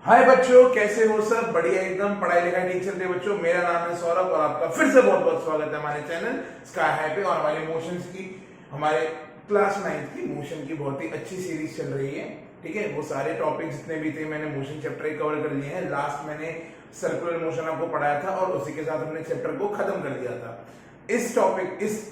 हाय बच्चों, कैसे हो सब? बढ़िया एकदम। पढ़ाई लिखाई ठीक चल रही है बच्चों। मेरा नाम है सौरभ और आपका फिर से बहुत बहुत स्वागत है हमारे चैनल स्काई हाई पे। और हमारे मोशंस की, हमारे क्लास 9 की मोशन की बहुत ही अच्छी सीरीज चल रही है। ठीक है, वो सारे टॉपिक जितने भी थे मैंने मोशन चैप्टर कवर कर लिए हैं। लास्ट मैंने सर्कुलर मोशन आपको पढ़ाया था और उसी के साथ हमने चैप्टर को खत्म कर दिया था। इस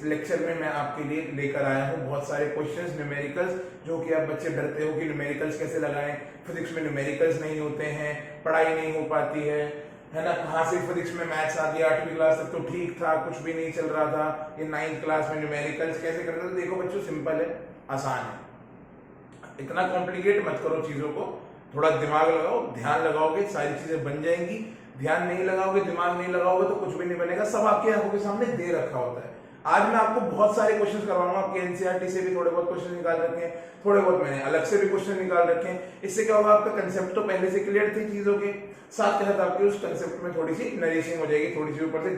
लेक्चर में मैं आपके लिए लेकर आया हूँ बहुत सारे क्वेश्चंस न्यूमेरिकल्स, जो कि आप बच्चे डरते हो कि न्यूमेरिकल्स कैसे लगाएं, फिजिक्स में न्यूमेरिकल्स नहीं होते हैं, पढ़ाई नहीं हो पाती है ना। कहाँ से फिजिक्स में मैथ्स आ गया? 8वीं क्लास तक तो ठीक था, कुछ भी नहीं चल रहा था, ये 9th क्लास में न्यूमेरिकल्स कैसे करते? तो देखो बच्चों, सिंपल है, आसान है। इतना कॉम्प्लिकेट मत करो चीजों को, थोड़ा दिमाग लगाओ, ध्यान लगाओगे सारी चीजें बन जाएंगी। ध्यान नहीं लगाओगे, दिमाग नहीं लगाओगे तो कुछ भी नहीं बनेगा। सब आपकी आंखों के सामने दे रखा होता है। आज मैं आपको बहुत सारे क्वेश्चन करवाऊंगा। आपके एनसीईआरटी से भी थोड़े बहुत क्वेश्चन निकाल रखे हैं, थोड़े बहुत मैंने अलग से भी क्वेश्चन निकाल रखे हैं। इससे क्या होगा, आपका कंसेप्ट तो पहले से क्लियर थी चीजों के साथ के साथ, आपकी उस कंसेप्ट में थोड़ी सी नरिशिंग हो जाएगी, थोड़ी सी ऊपर से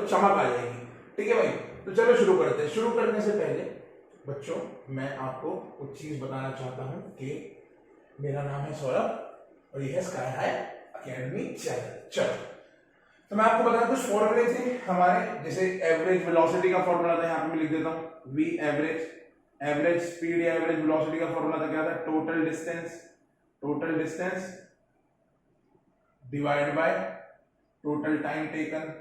चमक आ जाएगी। ठीक है भाई, तो चलो शुरू करते हैं। शुरू करने से पहले बच्चों, मैं आपको कुछ चीज बताना चाहता हूं कि मेरा नाम है सौरभ और ये है स्काई हाई अकेडमी चैनल। चलो, तो मैं आपको बता, कुछ फॉर्मूले थे हमारे, जैसे एवरेज वेलोसिटी का फॉर्मूला था, यहाँ पे मैं लिख देता हूँ, वी एवरेज। एवरेज स्पीड या एवरेज वेलोसिटी का फॉर्मूला था, क्या था? Total distance divide by total time taken.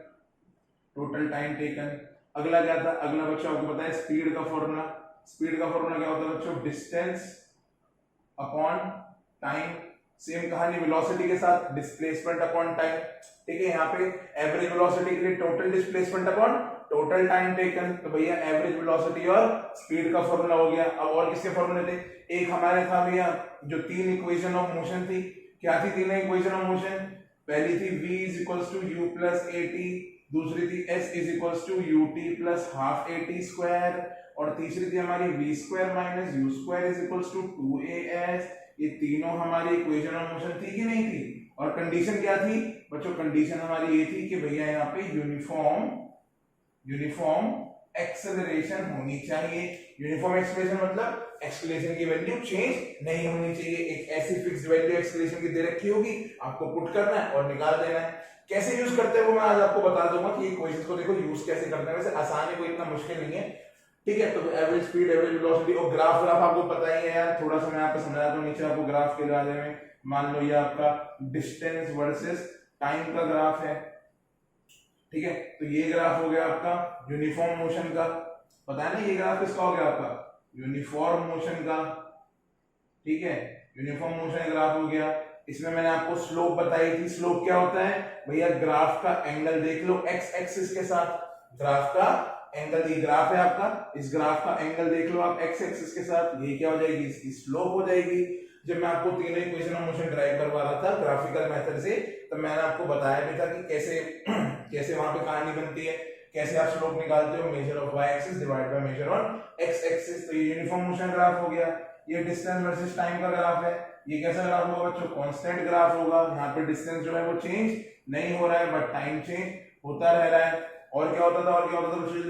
अगला क्या था? अगला बच्चों आपको पता है स्पीड का फॉर्मूला। स्पीड का फॉर्मूला क्या होता है बच्चों? Distance upon time. सेम कहानी वेलोसिटी के साथ, डिस्प्लेसमेंट अपॉन टाइम। ठीक है, यहाँ पे एवरेज वेलोसिटी के लिए total displacement upon total time taken. तो भैया एवरेज वेलोसिटी और स्पीड का फॉर्मूला हो गया। अब और किसके फॉर्मूले थे? एक हमारे था भैया जो तीन इक्वेशन ऑफ मोशन थी। क्या थी तीनों इक्वेशन ऑफ मोशन? पहली थी v is equals to u plus a t, दूसरी थी s is equals to u t plus half a t square, और तीसरी थी हमारी v square minus u square is equals to 2as। ये तीनों हमारी इक्वेशन ऑफ मोशन थी कि नहीं थी? और कंडीशन क्या थी बच्चों? कंडीशन हमारी ये थी कि भैया यहाँ पे यूनिफॉर्म एक्सेलरेशन होनी चाहिए। यूनिफॉर्म एक्सेलरेशन मतलब एक्सेलरेशन की वैल्यू चेंज नहीं होनी चाहिए। एक ऐसी फिक्स्ड वैल्यू एक्सेलरेशन की दे रखी होगी, आपको पुट करना है और निकाल देना है। कैसे यूज करते हैं वो मैं आज आपको बता दूंगा कि इक्वेशंस को देखो यूज कैसे करते हैं। वैसे आसान है, कोई इतना मुश्किल नहीं है। ठीक है, तो एवरेज स्पीड, एवरेज वेलोसिटी और ग्राफ आपको पता ही है यार। थोड़ा सा मैं आपको समझा दूं, नीचे आपको ग्राफ के बारे में। मान लो ये आपका डिस्टेंस वर्सेस टाइम का ग्राफ है। ठीक है, तो ये ग्राफ हो गया आपका यूनिफॉर्म मोशन का। पता है ना ये ग्राफ किसका हो गया? आपका यूनिफॉर्म मोशन का। ठीक है, यूनिफॉर्म मोशन ग्राफ हो गया। इसमें मैंने आपको स्लोप बताई थी। स्लोप क्या होता है भैया? ग्राफ का एंगल देख लो एक्स एक्सिस के साथ। ग्राफ का एंगल, ये ग्राफ है आपका, इस ग्राफ का एंगल देख लो आप एक्स एक्सिस के साथ। ये क्या हो जाएगी? इसकी स्लोप हो जाएगी। जब मैं आपको तीनों इक्वेशन ऑफ मोशन ड्राइव करवा रहा था ग्राफिकल मेथड से, तो मैंने आपको बताया भी था कि कैसे कैसे वहां पे कहानी बनती है, कैसे आप स्लोप निकालते हो। Measure of y axis divide by major on x axis. तो ये यूनिफॉर्म मोशन ग्राफ हो गया। ये डिस्टेंस वर्सेस टाइम का ग्राफ है। ये कैसा ग्राफ होगा बच्चों? कांस्टेंट ग्राफ होगा। यहाँ पे डिस्टेंस जो है वो चेंज नहीं हो रहा है, बट टाइम चेंज होता रह रहा है। और क्या होता था? बच्चों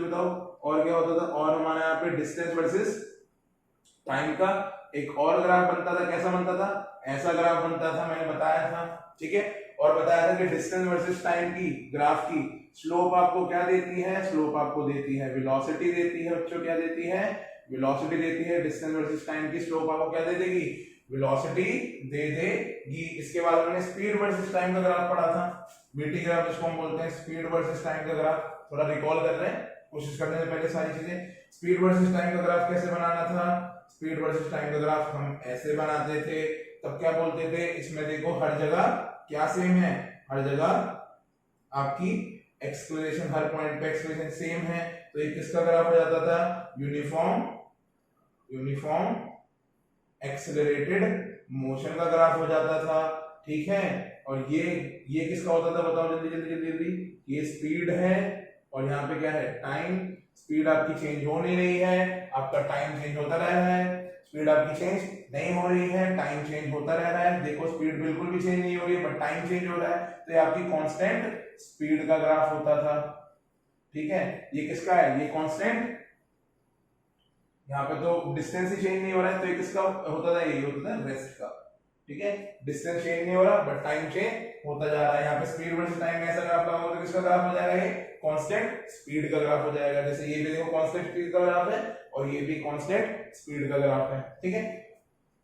बताओ, और क्या होता था? और हमारे यहाँ पे डिस्टेंस वर्सेस टाइम का एक और ग्राफ बनता था। कैसा बनता था? ऐसा ग्राफ बनता था, मैंने बताया था। ठीक है, और बताया था कि डिस्टेंस वर्सेस टाइम की ग्राफ की स्लोप आपको क्या देती है? स्लोप आपको देती है वेलोसिटी देती है बच्चों। क्या देती है? वेलोसिटी देती है। डिस्टेंस वर्सेस टाइम की स्लोप आपको क्या दे देगी? वेलोसिटी दे देगी। इसके बाद हमने स्पीड वर्सेस टाइम का ग्राफ पढ़ा था, बीटी ग्राफ जिसको हम बोलते हैं, स्पीड वर्सेस टाइम का ग्राफ। थोड़ा रिकॉल कर रहे हैं, कोशिश करने से पहले सारी चीजें। स्पीड वर्सेस टाइम का ग्राफ कैसे बनाना था? स्पीड वर्सेस टाइम का ग्राफ हम ऐसे बनाते थे। तब क्या बोलते थे? इसमें देखो हर जगह क्या सेम है? हर जगह आपकी एक्सेलरेशन, हर पॉइंट पे एक्सेलरेशन सेम है। तो ये किसका ग्राफ हो जाता था? यूनिफॉर्म एक्सेलरेटेड मोशन का ग्राफ हो जाता था। ठीक है, और ये किसका होता था? बताओ जल्दी जल्दी जल्दी जल्दी। ये स्पीड है और यहाँ पे क्या है? टाइम। स्पीड आपकी चेंज हो नहीं रही है, आपका टाइम चेंज होता रह रहा है। स्पीड आपकी चेंज नहीं हो रही है, टाइम चेंज होता रह रहा है। देखो स्पीड बिल्कुल भी चेंज नहीं हो रही है, बट टाइम चेंज हो रहा है। तो ये आपकी कांस्टेंट स्पीड का ग्राफ होता था। ठीक है, ये किसका है? ये कांस्टेंट। यहाँ पे तो डिस्टेंस ही चेंज नहीं हो रहा है, तो ये किसका होता था? ये होता था रेस्ट का। ठीक है, डिस्टेंस चेंज नहीं हो रहा बट टाइम चेंज होता जा रहा है। यहाँ पे स्पीड वर्सेस टाइम ऐसा ग्राफ लगा तो किसका ग्राफ हो जाएगा, ये कांस्टेंट स्पीड का ग्राफ हो जाएगा। जैसे ये भी देखो कांस्टेंट स्पीड का ग्राफ है और ये भी कांस्टेंट स्पीड का ग्राफ है, ठीक है।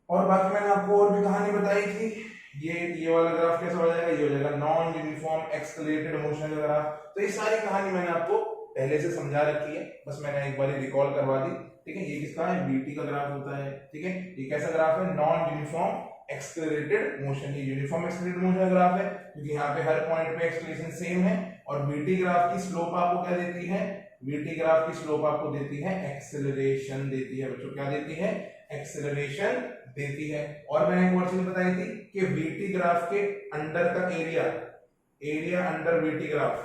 और बाकी मैंने आपको और भी कहानी बताई थी, ये वाला ग्राफ कैसा हो जाएगा, ये हो जाएगा नॉन यूनिफॉर्म एक्सेलरेटेड मोशन का ग्राफ। तो ये सारी कहानी मैंने आपको पहले से समझा रखी है, बस मैंने एक बार रिकॉल करवा दी, ठीक है। ये किसका है, बीटी का ग्राफ होता है, ठीक है। ये कैसा ग्राफ है, नॉन यूनिफॉर्म एक्सेलरेटेड मोशन। ये यूनिफॉर्म एक्सेलरेटेड मोशन का ग्राफ है क्योंकि यहाँ पे हर पॉइंट पे एक्सेलरेशन सेम है। और बीटी ग्राफ की स्लोप आपको क्या देती है, बीटी ग्राफ की स्लोप आपको देती है एक्सेलरेशन देती है बच्चों, क्या देती है, एक्सेलरेशन देती है। और मैंने एक और चीज बताई थी कि बीटी ग्राफ के अंडर का area, area under BT graph,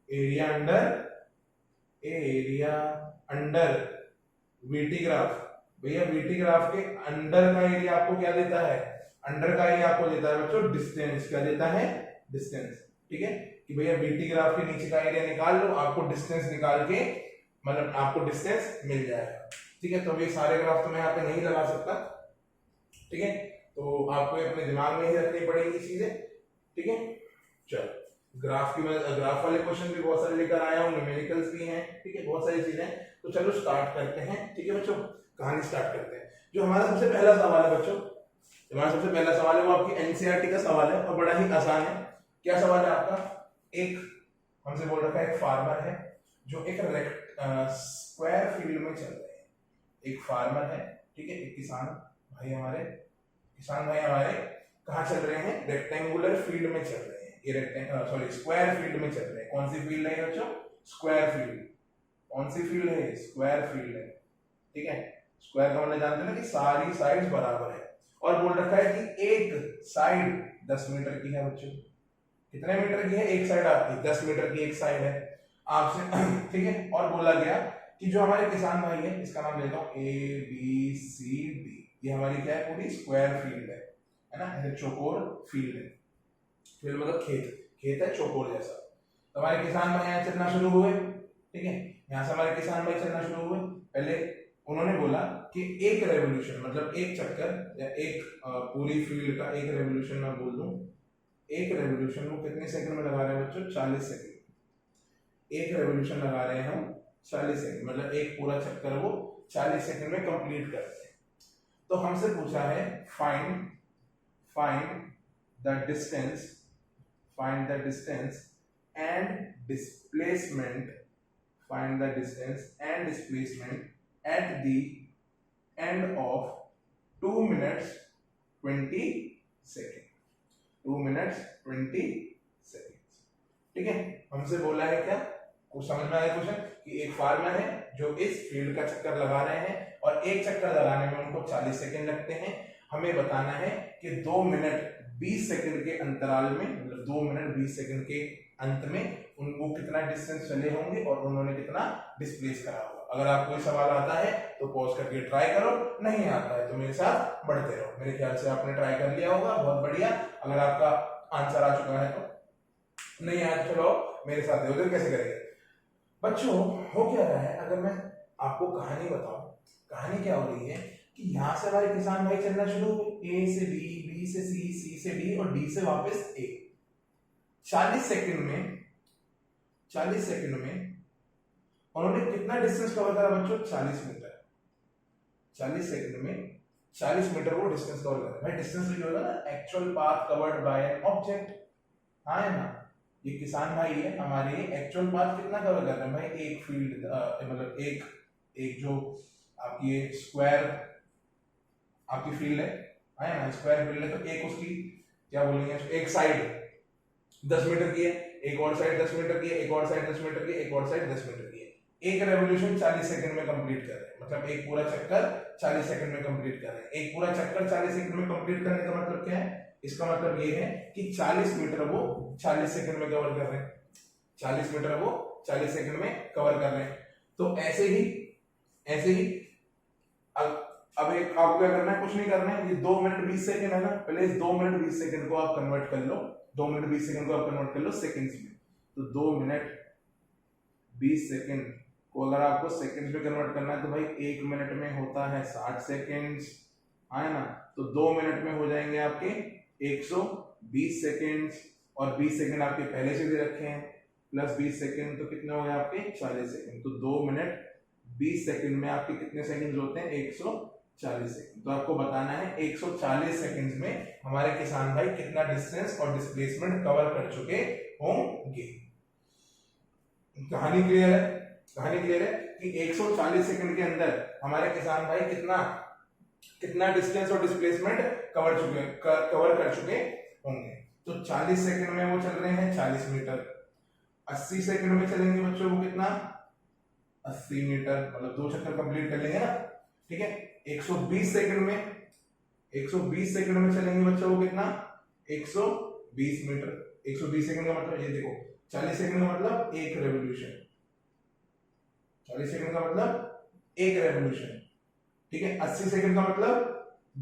area under BT graph, भैया बीटी ग्राफ के अंडर का एरिया आपको क्या देता है, अंडर का एरिया आपको देता है बच्चों डिस्टेंस, क्या देता है, डिस्टेंस, ठीक है। कि भैया बीटी ग्राफ के नीचे का एरिया निकाल लो, आपको डिस्टेंस निकाल के मतलब आपको डिस्टेंस मिल जाएगा, ठीक है। तो ये सारे ग्राफ तो मैं यहाँ पे नहीं लगा सकता, ठीक है, तो आपको अपने दिमाग में ही रखनी पड़ेगी चीजें, ठीक है। चलो ग्राफ की ग्राफ वाले क्वेश्चन भी बहुत सारे लेकर आया हूँ, न्यूमेरिकल्स भी हैं, ठीक है, बहुत सारी चीजें। तो चलो स्टार्ट करते हैं, ठीक है बच्चों, कहानी स्टार्ट करते हैं। जो हमारा सबसे पहला सवाल है बच्चों, हमारा सबसे पहला सवाल है वो आपकी एनसीईआरटी का सवाल है और बड़ा ही आसान है। क्या सवाल है आपका, एक हमसे बोल रखा है एक फार्मर है जो एक स्क्वायर फील्ड में चल रहे हैं, एक फार्मर है, ठीक है, एक किसान भाई हमारे कहाँ चल रहे हैं, रेक्टेंगुलर फील्ड में चल रहे हैं, ये रेक्टेंगल स्क्वायर फील्ड में चल रहे हैं। कौन सी फील्ड है बच्चों, स्क्वायर फील्ड, कौन सी फील्ड है, स्क्वायर फील्ड है, ठीक है। स्क्वायर का मतलब जानते हैं ना कि सारी साइड्स बराबर है। और बोल रखा है कि एक साइड 10 मीटर की है बच्चों, कितने मीटर की है, एक साइड आपकी 10 मीटर की एक साइड है आपसे, ठीक है। और बोला गया कि जो हमारे किसान भाई है, इसका नाम लेता हूं ए बी सी डी, ये हमारी क्या है, पूरी स्क्वायर फील्ड है ना, ऐसे चौकोर फील्ड है, फील्ड मतलब खेत है चौकोर जैसा। तो हमारे किसान भाई यहाँ चलना शुरू हुए, ठीक है, यहाँ से हमारे किसान भाई चलना शुरू हुए। पहले उन्होंने बोला कि एक रेवोल्यूशन मतलब एक चक्कर या एक पूरी फील्ड का एक रेवोल्यूशन मैं बोल दूं, एक रेवोल्यूशन को कितने सेकंड में लगा रहे हैं बच्चों, 40 सेकंड। एक रेवोल्यूशन लगा रहे हैं हम 40 सेकंड, मतलब एक पूरा चक्कर वो 40 सेकंड में कंप्लीट करते हैं। तो हमसे पूछा है find the distance and displacement, find the distance and displacement at the end of 2 minutes 20 seconds, 2 minutes 20 seconds, ठीक है। हमसे बोला है क्या, कुछ समझ में आया क्वेश्चन, कि एक फार्मर है जो इस फील्ड का चक्कर लगा रहे हैं और एक चक्कर लगाने में उनको 40 सेकंड लगते हैं। हमें बताना है कि 2 मिनट 20 सेकंड के अंतराल में, मतलब 2 मिनट 20 सेकंड के अंत में उनको कितना डिस्टेंस चले होंगे और उन्होंने कितना डिस्प्लेस करा होगा। अगर आपको ये सवाल आता है तो पॉज करके ट्राई करो, नहीं आता है तो मेरे साथ बढ़ते रहो। मेरे ख्याल से आपने ट्राई कर लिया होगा, बहुत बढ़िया। अगर आपका आंसर आ चुका है तो, नहीं आया तो चलो मेरे साथ देखो कैसे करेंगे बच्चों। हो क्या रहा है, अगर मैं आपको कहानी बताऊं, कहानी क्या हो रही है कि यहाँ से हमारे किसान भाई चलना शुरू हुए, ए से बी, बी से सी, सी से डी और डी से वापस ए। 40 सेकंड में उन्होंने कितना डिस्टेंस कवर करा बच्चों, 40 मीटर। 40 सेकंड में 40 मीटर वो डिस्टेंस कवर करा। भाई डिस्टेंस जो होगा ना, actual path covered by an object, हाँ है ना। ये किसान भाई है हमारे, एक्चुअल पाथ कितना कवर कर रहे हैं भाई, एक फील्ड मतलब एक जो आपकी स्क्वायर आपकी फील्ड है ना, स्क्वायर फील्ड है तो एक उसकी क्या बोलेंगे, एक साइड 10 मीटर की है, एक और साइड 10 मीटर की है, एक और साइड 10 मीटर की है, एक और साइड 10 मीटर की है। एक रेवोल्यूशन 40 सेकंड में कंप्लीट कर रहे हैं, मतलब एक पूरा चक्कर 40 सेकंड में कंप्लीट कर रहे हैं। एक पूरा चक्कर 40 सेकंड में कंप्लीट करने का मतलब क्या है, इसका मतलब ये है कि 40 मीटर वो 40 सेकंड में कवर कर रहे हैं, 40 मीटर वो 40 सेकंड में कवर कर रहे हैं। तो ऐसे ही अब एक आपको क्या करना है, कुछ नहीं करना है। ये 2 मिनट 20 सेकंड है ना, पहले इस 2 मिनट 20 सेकंड को आप कन्वर्ट कर लो, 2 मिनट 20 सेकंड को आप कन्वर्ट कर लो सेकंड्स में। तो 2 मिनट 20 सेकंड को अगर आपको सेकंड्स में कन्वर्ट करना है तो भाई 1 मिनट में होता है 60 सेकंड्स, है ना। तो 2 मिनट में हो जाएंगे आपके 120 सेकेंड, और 20 सेकेंड आपके पहले से दे रखे हैं, प्लस 20 सेकेंड तो कितने हो गए आपके 40 सेकेंड। तो 2 मिनट 20 सेकेंड में आपके कितने सेकेंड होते हैं 140 सेकेंड। तो आपको बताना है 140 सेकेंड में हमारे किसान भाई कितना डिस्टेंस और डिस्प्लेसमेंट कवर कर चुके होंगे। कहानी क्लियर है? कहानी क्लियर है कि 140 सेकंड के अंदर हमारे किसान भाई कितना डिस्टेंस और डिस्प्लेसमेंट कवर कर चुके होंगे। तो 40 सेकंड में वो चल रहे हैं 40 मीटर, 80 सेकंड में चलेंगे बच्चों वो कितना 80 मीटर, मतलब 2 चक्कर कंप्लीट कर लेंगे ना, ठीक है। 120 सेकंड में चलेंगे बच्चों वो कितना 120 मीटर। 120 सेकंड का मतलब ये देखो 40 सेकंड का मतलब एक रेवोल्यूशन, 40 सेकंड का मतलब एक रेवोल्यूशन, ठीक है। 80 सेकंड का मतलब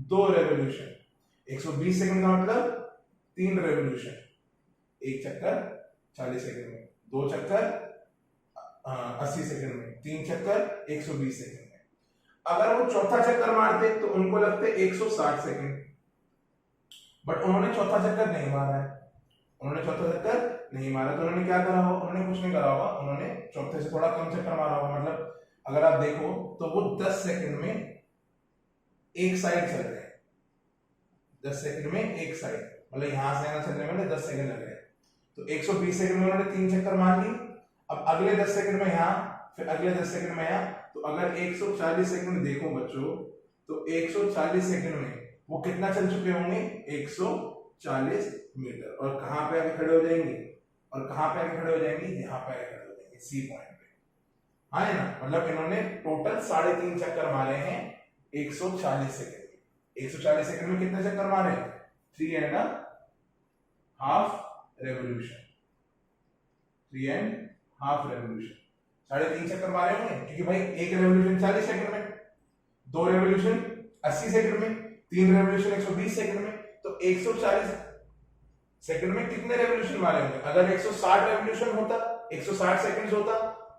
2 रेवोल्यूशन, 120 सेकंड का मतलब 3 रेवोल्यूशन। एक चक्कर 40 सेकंड में, 2 चक्कर 80 सेकंड में, 3 चक्कर 120 सेकंड में। अगर वो चौथा चक्कर मारते तो उनको लगते 160 सेकंड, बट उन्होंने चौथा चक्कर नहीं मारा है, उन्होंने चौथा चक्कर नहीं मारा। तो उन्होंने क्या करा होगा, उन्होंने कुछ नहीं करा होगा, उन्होंने चौथे से थोड़ा कम चक्कर मारा होगा। मतलब अगर आप देखो तो वो 10 सेकंड में एक साइड चल रहे हैं, 10 सेकंड में एक साइड, मतलब यहां से यहां चलने में 10 सेकंड लग रहे हैं। तो 120 सेकंड में उन्होंने 3 चक्कर मार ली। अब अगले 10 सेकंड में यहां, फिर अगले 10 सेकंड में यहां। तो अगर 140 सेकंड देखो बच्चों, तो 140 सेकंड में वो कितना चल चुके होंगे 140 मीटर। और कहां पे आके खड़े हो जाएंगे, और कहां पे आके खड़े हो जाएंगे, यहां पे आके खड़े हो जाएंगे सी पॉइंट पे। हाँ है ना, मतलब इन्होंने टोटल 3.5 चक्कर मारे हैं 140 सेकंड में। 140 सेकंड में कितने चक्कर मारे 3.5 रेवोल्यूशन, 3.5 रेवोल्यूशन, 3.5 चक्कर मारे होंगे। क्योंकि भाई एक रेवोल्यूशन 40 सेकंड में, 2 रेवोल्यूशन 80 सेकंड में, 3 रेवोल्यूशन 120 सेकंड में। तो 140 सेकंड में कितने रेवोल्यूशन मारे होंगे। अगर 160 रेवोल्यूशन होता, 160 सेकंड्स होता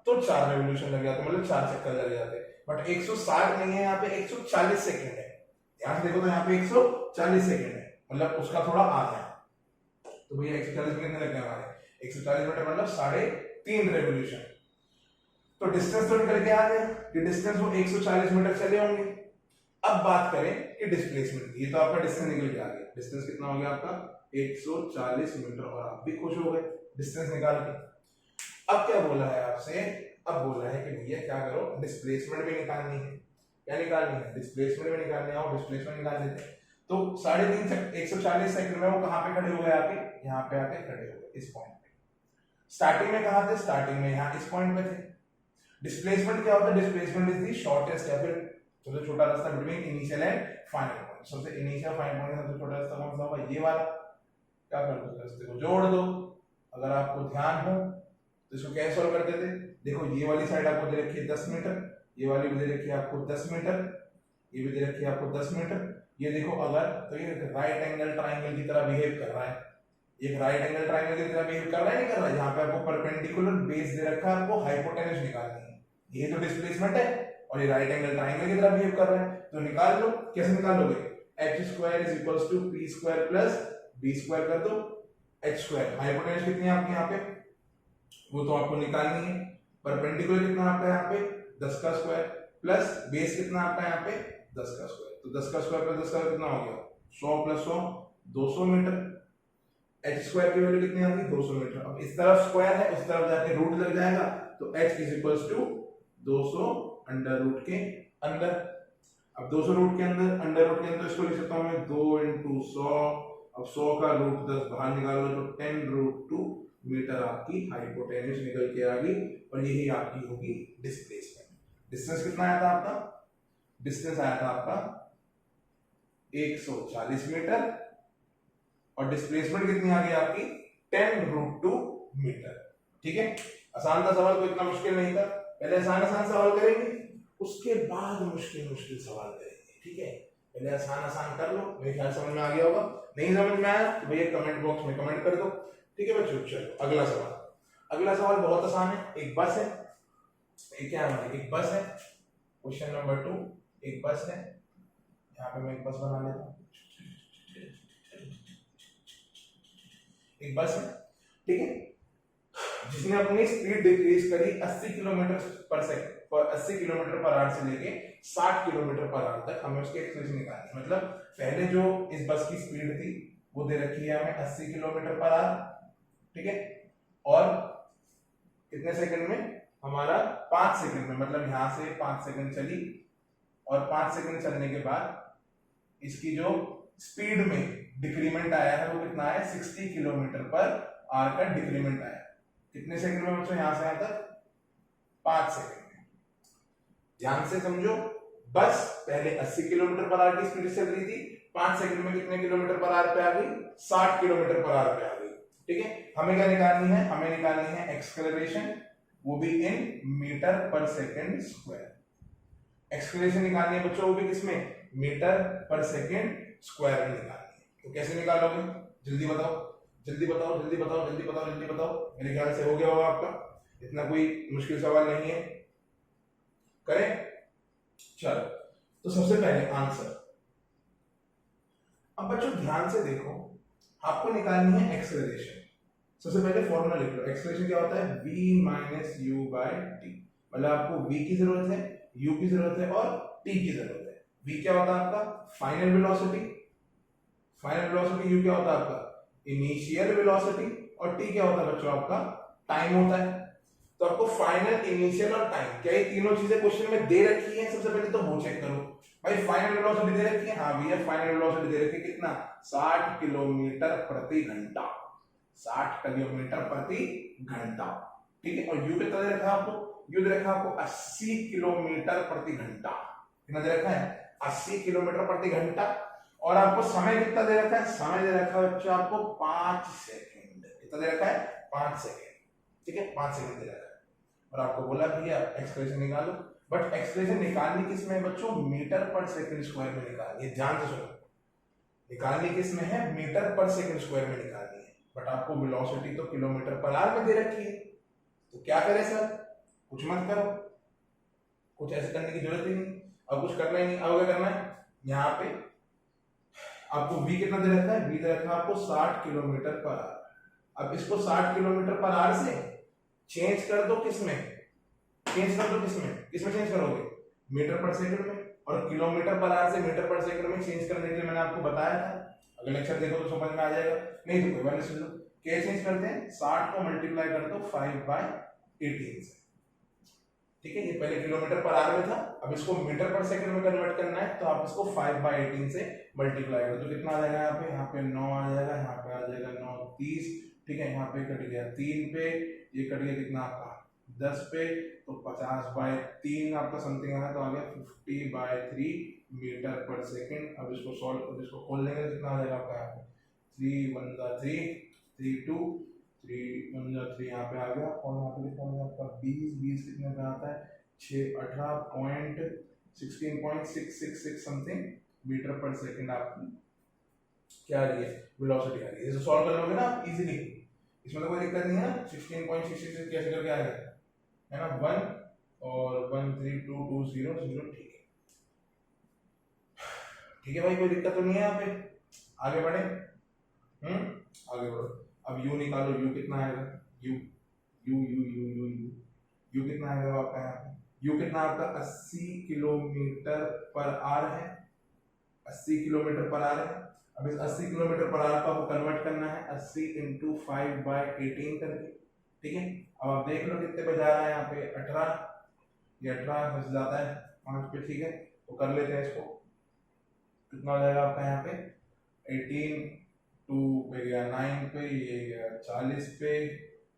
तो 4 रेवोल्यूशन लग जाते, मतलब 4 चक्कर लग जाते। बट 160 नहीं है, यहाँ पे 140 सेकंड है। ध्यान से देखो तो यहाँ पे 140 सेकंड है, मतलब उसका थोड़ा आधा है। तो भैया 140 में कितने लग गए हमारे 140 मीटर, मतलब 3.5 रेवोल्यूशन। तो डिस्टेंस तो निकल के आ गया कि डिस्टेंस वो 140 मीटर चले होंगे। अब बात करें कि डिस्प्लेसमेंट, ये तो आपका डिस्टेंस निकल के आ गया। डिस्टेंस कितना हो गया आपका 140 मीटर, और आप भी खुश हो गए डिस्टेंस निकाल के। अब क्या बोला है आपसे, अब बोला है कि भैया क्या करो डिस्प्लेसमेंट भी निकालनी है। क्या निकालनी है, डिस्प्लेसमेंट भी निकालनी है। और डिस्प्लेसमेंट निकाल लेते हैं। तो 3.5 140 सेकंड में वो कहां पे खड़े हो गए आके, यहां पे आके खड़े हो गए इस पॉइंट पे। स्टार्टिंग में कहां थे, स्टार्टिंग में यहां इस पॉइंट पे थे। डिस्प्लेसमेंट क्या होता है, डिस्प्लेसमेंट इज द शॉर्टेस्ट या फिर सबसे छोटा रास्ता between initial and final point. सबसे इनिशियल फाइनल पॉइंट सबसे छोटा रास्ता कौन सा होगा, ये वाला। क्या कर दो, रास्ते को जोड़ दो। अगर आपको ध्यान हो तो इसको कैसे सॉल्व करते थे, देखो ये वाली साइड आपको दे रखी है 10 मीटर, ये वाली भी दे रखी है आपको 10 मीटर, ये भी दे रखी है आपको 10 मीटर। ये देखो अगर तो ये राइट एंगल ट्रायंगल की तरह बिहेव कर रहा है, एक राइट एंगल ट्रायंगल की तरह बिहेव कर रहा है, नहीं कर रहा है। यहाँ पे आपको परपेंडिकुलर बेस दे रखा है, आपको हाइपोटेन्यूज निकालनी है। ये तो डिस्प्लेसमेंट है, और ये राइट एंगल ट्रायंगल की तरह बिहेव कर रहा है। तो निकाल लो, कैसे निकालोगे, h² = p² + b² कर दो। h² हाइपोटेन्यूज कितनी है आपके यहाँ पे, वो तो आपको निकालनी है। परपेंडिकुलर कितना आपका यहाँ पे 10 का स्क्वायर, प्लस बेस कितना आपका यहाँ पे 10 का स्क्वायर। तो 10 का स्क्वायर प्लस 10 का कितना हो गया 100 + 100 200 मीटर। h² की वैल्यू कितनी आती है 200 मीटर। अब इस तरफ स्क्वायर है, उस तरफ जाके रूट लग जाएगा। तो h = 200 अंडर रूट के अंदर। अब 200 रूट के अंदर, अंडर रूट के अंदर इसको लिख सकता हूं मैं 2 × 100। अब 100 का रूट 10 बाहर निकालो तो 10√2 मीटर आपकी हाइपोटेन्यूज निकल के आ गई। और यही आपकी होगी डिस्प्लेसमेंट। डिस्टेंस कितना आया था आपका, डिस्टेंस आया था आपका 140 मीटर, और डिस्प्लेसमेंट कितनी आ गई आपकी 10√2 मीटर। ठीक है, आसान था सवाल, कोई इतना मुश्किल नहीं था। पहले आसान सवाल करेंगे, उसके बाद मुश्किल सवाल करेंगे। ठीक है, पहले आसान कर लो, मेरे ख्याल समझ में आ गया होगा। नहीं समझ में आया तो भैया कमेंट बॉक्स में कमेंट कर दो। ठीक है बच्चों, चलो अगला सवाल बहुत आसान है। एक बस है, एक क्या है, एक बस है। क्वेश्चन नंबर 2, एक बस है। यहाँ पे मैं एक बस बना लेता हूँ। एक बस है, ठीक है, जिसने अपनी स्पीड डिक्रीज करी 80 किलोमीटर पर सेकंड और 80 किलोमीटर पर आवर से लेके 60 किलोमीटर पर आवर तक, हमें उसकी एक्सेलरेशन निकालनी है। मतलब पहले जो इस बस की स्पीड थी वो दे रखी है हमें 80 किलोमीटर पर आवर, ठीक है, और कितने सेकंड में, हमारा 5 सेकंड में, मतलब यहां से 5 सेकंड चली और 5 सेकंड चलने के बाद इसकी जो स्पीड में डिक्रीमेंट आया है वो कितना है, 60 किलोमीटर पर आवर का डिक्रीमेंट आया। कितने सेकंड में बच्चों, यहां से यहां तक 5 सेकंड में। ध्यान से समझो, बस पहले 80 किलोमीटर पर आवर की स्पीड से चल रही थी, 5 सेकंड में कितने किलोमीटर पर आवर पे आ गई, 60 किलोमीटर पर आवर पे आ गई, ठीक है। हमें क्या निकालनी है, हमें निकालनी है एक्सेलरेशन, वो भी in metre per second square. Acceleration निकालनी है बच्चों, वो भी किसमें, मीटर पर सेकंड स्क्वायर में निकालनी है। तो कैसे निकालोगे, जल्दी बताओ, जल्दी बताओ, जल्दी बताओ, जल्दी बताओ, जल्दी बताओ। मेरे ख्याल से हो गया होगा आपका, इतना कोई मुश्किल सवाल नहीं है, करें। चलो, तो सबसे पहले आंसर। अब बच्चों ध्यान से देखो, आपको निकालनी है एक्सेलरेशन। सबसे पहले फॉर्मूला लिख लो, एक्सेलरेशन क्या होता है, v minus u by t. मतलब आपको v की जरूरत है, u की जरूरत है और t की जरूरत है। v क्या होता है आपका final velocity, final velocity, u क्या होता है आपका इनिशियल वेलोसिटी, और t क्या होता है बच्चों आपका टाइम होता है। तो आपको फाइनल, इनिशियल और टाइम, क्या ये तीनों चीजें क्वेश्चन में दे रखी हैं? सबसे पहले तो वो चेक करो भाई, फाइनल वेलोसिटी दे रखी है, हाँ भैया फाइनल वेलोसिटी दे रखी है, कितना, 60 किलोमीटर प्रति घंटा, 60 किलोमीटर प्रति घंटा, ठीक है। और यू कितना दे रखा है आपको, यू दे रखा है आपको 80 किलोमीटर प्रति घंटा। कितना दे रखा है, 80 किलोमीटर प्रति घंटा। और आपको समय कितना दे रखा है, समय दे रखा है बच्चों आपको 5 सेकंड। कितना दे रखा है, 5 सेकंड, ठीक है, 5 सेकंड दे रखा है। और आपको बोला भैया एक्सप्रेशन निकालो, बट एक्सप्रेशन निकालनी किस में है बच्चों, मीटर पर सेकंड स्क्वायर में निकालनी है। ध्यान से सुनो, निकालनी किस में है, मीटर पर सेकंड स्क्वायर में निकालनी है, बट आपको वेलोसिटी तो किलोमीटर पर आवर में दे रखी है। तो क्या करें सर, कुछ मत करो, कुछ ऐसे करने की जरूरत ही नहीं, अब कुछ करना ही नहीं। अब क्या करना है, यहाँ पे आपको v कितना दे रखा है, v दे रखा है आपको 60 किलोमीटर पर आवर। अब इसको 60 किलोमीटर पर आवर से चेंज कर दो किसमें, चेंज कर दो किसमें, किसमें चेंज करोगे, मीटर पर सेकंड में। और किलोमीटर पर आवर से मीटर पर सेकंड में चेंज करने के लिए मैंने आपको बताया था, अगर लेक्चर देखो तो समझ में आ जाएगा, नहीं तो कोई बात नहीं, सुन लो। क्या चेंज करते हैं, 60 को मल्टीप्लाई कर दो 5/18 से, ठीक है। ये पहले किलोमीटर पर आवर में था, अब इसको मीटर पर सेकंड में कन्वर्ट करना है, तो आप इसको 5/18 से मल्टीप्लाई कर दो। तो कितना आ जाएगा, यहाँ पे 9 आ जाएगा, यहाँ पे आ जाएगा 9 30, ठीक है। यहाँ पे कट गया 3 पे, ये कट गया कितना आपका 10 पे, तो 50/3 आपका समथिंग आया, तो आ गया 50/3 मीटर पर सेकंड। अब इसको सॉल्व कर, इसको खोल लेंगे, कितना आ जाएगा आपका, 3 1 3 3 2 3 1 3 यहाँ पे आ गया, और यहाँ पे कितना होगा आपका 20 कितने पे आता है, 16.666 समथिंग मीटर पर सेकंड आपकी क्या आ रही है, वेलोसिटी आ रही है। इसे सॉल्व कर लोगे ना आप इजीली, इसमें तो कोई दिक्कत नहीं है ना। 16.66 कैसे करके आ गया है ना, 1 और 1 3 2 2 0 0, ठीक है, ठीक है भाई, कोई दिक्कत तो नहीं है यहाँ पे। आगे बढ़े, आगे बढ़ो। अब u निकालो, u कितना आएगा, u u u u u u u कितना आएगा आपका, यहाँ पे u कितना आपका 80 किलोमीटर पर आवर है, 80 किलोमीटर पर आवर है। अब इस 80 किलोमीटर पर आवर को आपको कन्वर्ट करना है 80 × 5/18 करके, ठीक है। अब आप देख लो कितने पे जा रहा है, यहाँ पे 18, ये 18 बच जाता है 5 पे, ठीक है। तो कर लेते हैं इसको, कितना हो जाएगा आपका यहाँ पे 18 2 पे गया 9 पे, ये गया 40 पे,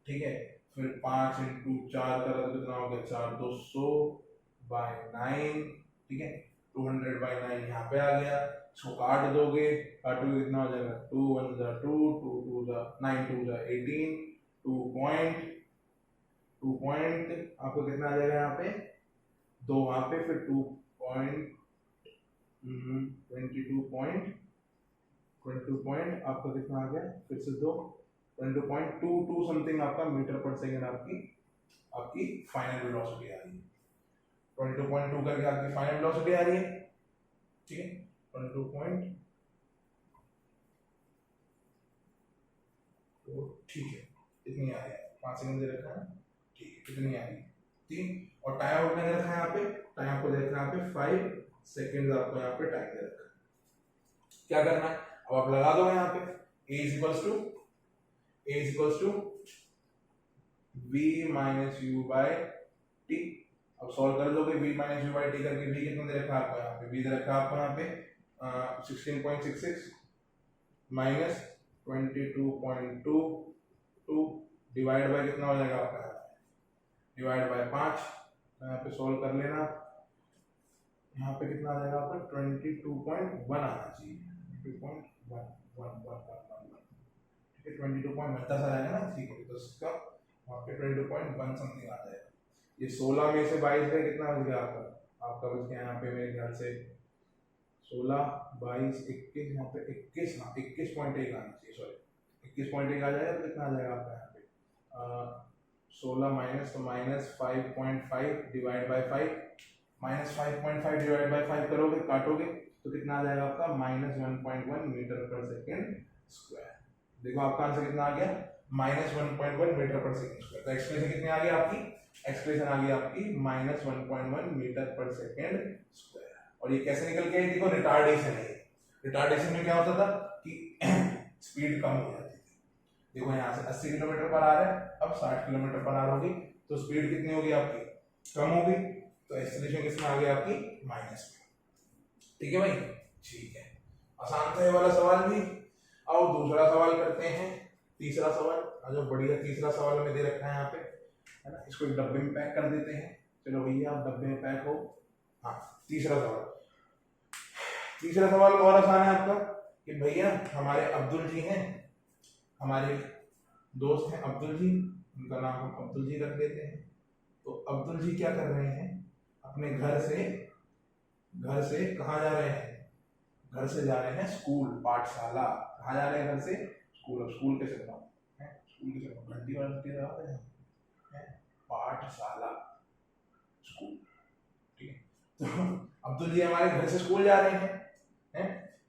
ठीक है। फिर 5 × 4 करा तो कितना हो गया 4 2 100/9, ठीक है। 200/9 यहाँ पे आ गया, इसको काट दोगे, काटोगे कितना हो जाएगा 2 1 2 2 2 9 2 18, 2 पॉइंट आपको कितना आ जाएगा यहाँ पे 2 वहां पे, फिर 22 पॉइंट आपका कितना आ गया, फिर से 2 22.22 समथिंग आपका मीटर पर सेकंड आपकी फाइनल वेलोसिटी आ रही है। 22.2 करके आपकी फाइनल वेलोसिटी आ रही है, ठीक है। 22 पॉइंट तो ठीक है, इतनी आ गया, 5 सेकंड दे रखा है, ठीक है, कितनी आ गई 3। और टाइम आउट मैंने रखा है यहाँ पे, टाइम आपको दे रखा है यहाँ पे 5 सेकंड, आपको यहाँ पे टाइम दे रखा है। क्या करना है, अब आप लगा दो यहाँ पे a is equals to v minus u by t. अब सॉल्व कर दोगे v minus u by t करके, v कितना दे रखा है आपको यहाँ पे, v दे रखा है आपको यहाँ पे 16.66 माइनस 22.22 डिवाइड बाय कितना हो जाएगा आपका, डिवाइड बाय 5। यहाँ पे सॉल्व कर लेना, यहाँ पे कितना आ जाएगा आपका 22.1 आना चाहिए, 22.1 ठीक है, 22.1 10 आ जाएगा ना, ठीक है, तो इसका वहाँ पे 22.1 समथिंग आ जाएगा। ये 16 में से 22 का कितना बच गया आपका बच गया यहाँ पे मेरे ख्याल से 16 22 21, यहाँ पे 21, हाँ 21.1 आना चाहिए, सॉरी 21.1 आ जाएगा, तो कितना आ जाएगा आपका यहाँ पे 16 माइनस, तो minus 5.5 divide by 5, minus 5.5 divide by 5 करोगे, काटोगे तो कितना आ जाएगा आपका माइनस 1.1 मीटर पर सेकेंड स्क्वायर। देखो आपका आंसर कितना आ गया, माइनस 1.1 मीटर पर सेकेंड स्क्वायर। तो एक्सप्रेशन कितनी आ गई आपकी, एक्सप्रेशन आ गई आपकी माइनस 1.1 मीटर पर सेकेंड स्क्वायर। और ये कैसे निकल के आई, देखो रिटार्डेशन है, रिटार्डेशन में क्या होता था कि स्पीड कम हो जाती थी। देखो यहाँ से 80 किलोमीटर पर आ रहा है, अब 60 किलोमीटर पर आ रही, तो स्पीड कितनी होगी आपकी, कम होगी, तो एक्सेलरेशन किसमें आ गई आपकी, माइनस में। ठीक है भाई, ठीक है, आसान था ये वाला सवाल भी। आओ दूसरा सवाल करते हैं, तीसरा सवाल। जो बढ़िया तीसरा सवाल हमें दे रखा है यहाँ पे, है ना, इसको एक डब्बे में पैक कर देते हैं। चलो भैया आप डब्बे में पैक हो। हाँ, तीसरा सवाल बहुत आसान है आपका कि भैया हमारे अब्दुल जी हैं, हमारे दोस्त हैं अब्दुल जी, उनका नाम हम अब्दुल जी रख देते हैं। तो अब्दुल जी क्या कर रहे हैं, अपने घर से कहाँ जा रहे हैं, घर से जा रहे हैं स्कूल, पाठशाला। कहाँ जा रहे हैं, घर से स्कूल। अब स्कूल कैसे बताऊं, स्कूल कैसे बताऊं, घंटी वाला है, पाठशाला स्कूल, ठीक है। तो अब्दुल जी हमारे घर से स्कूल जा रहे हैं,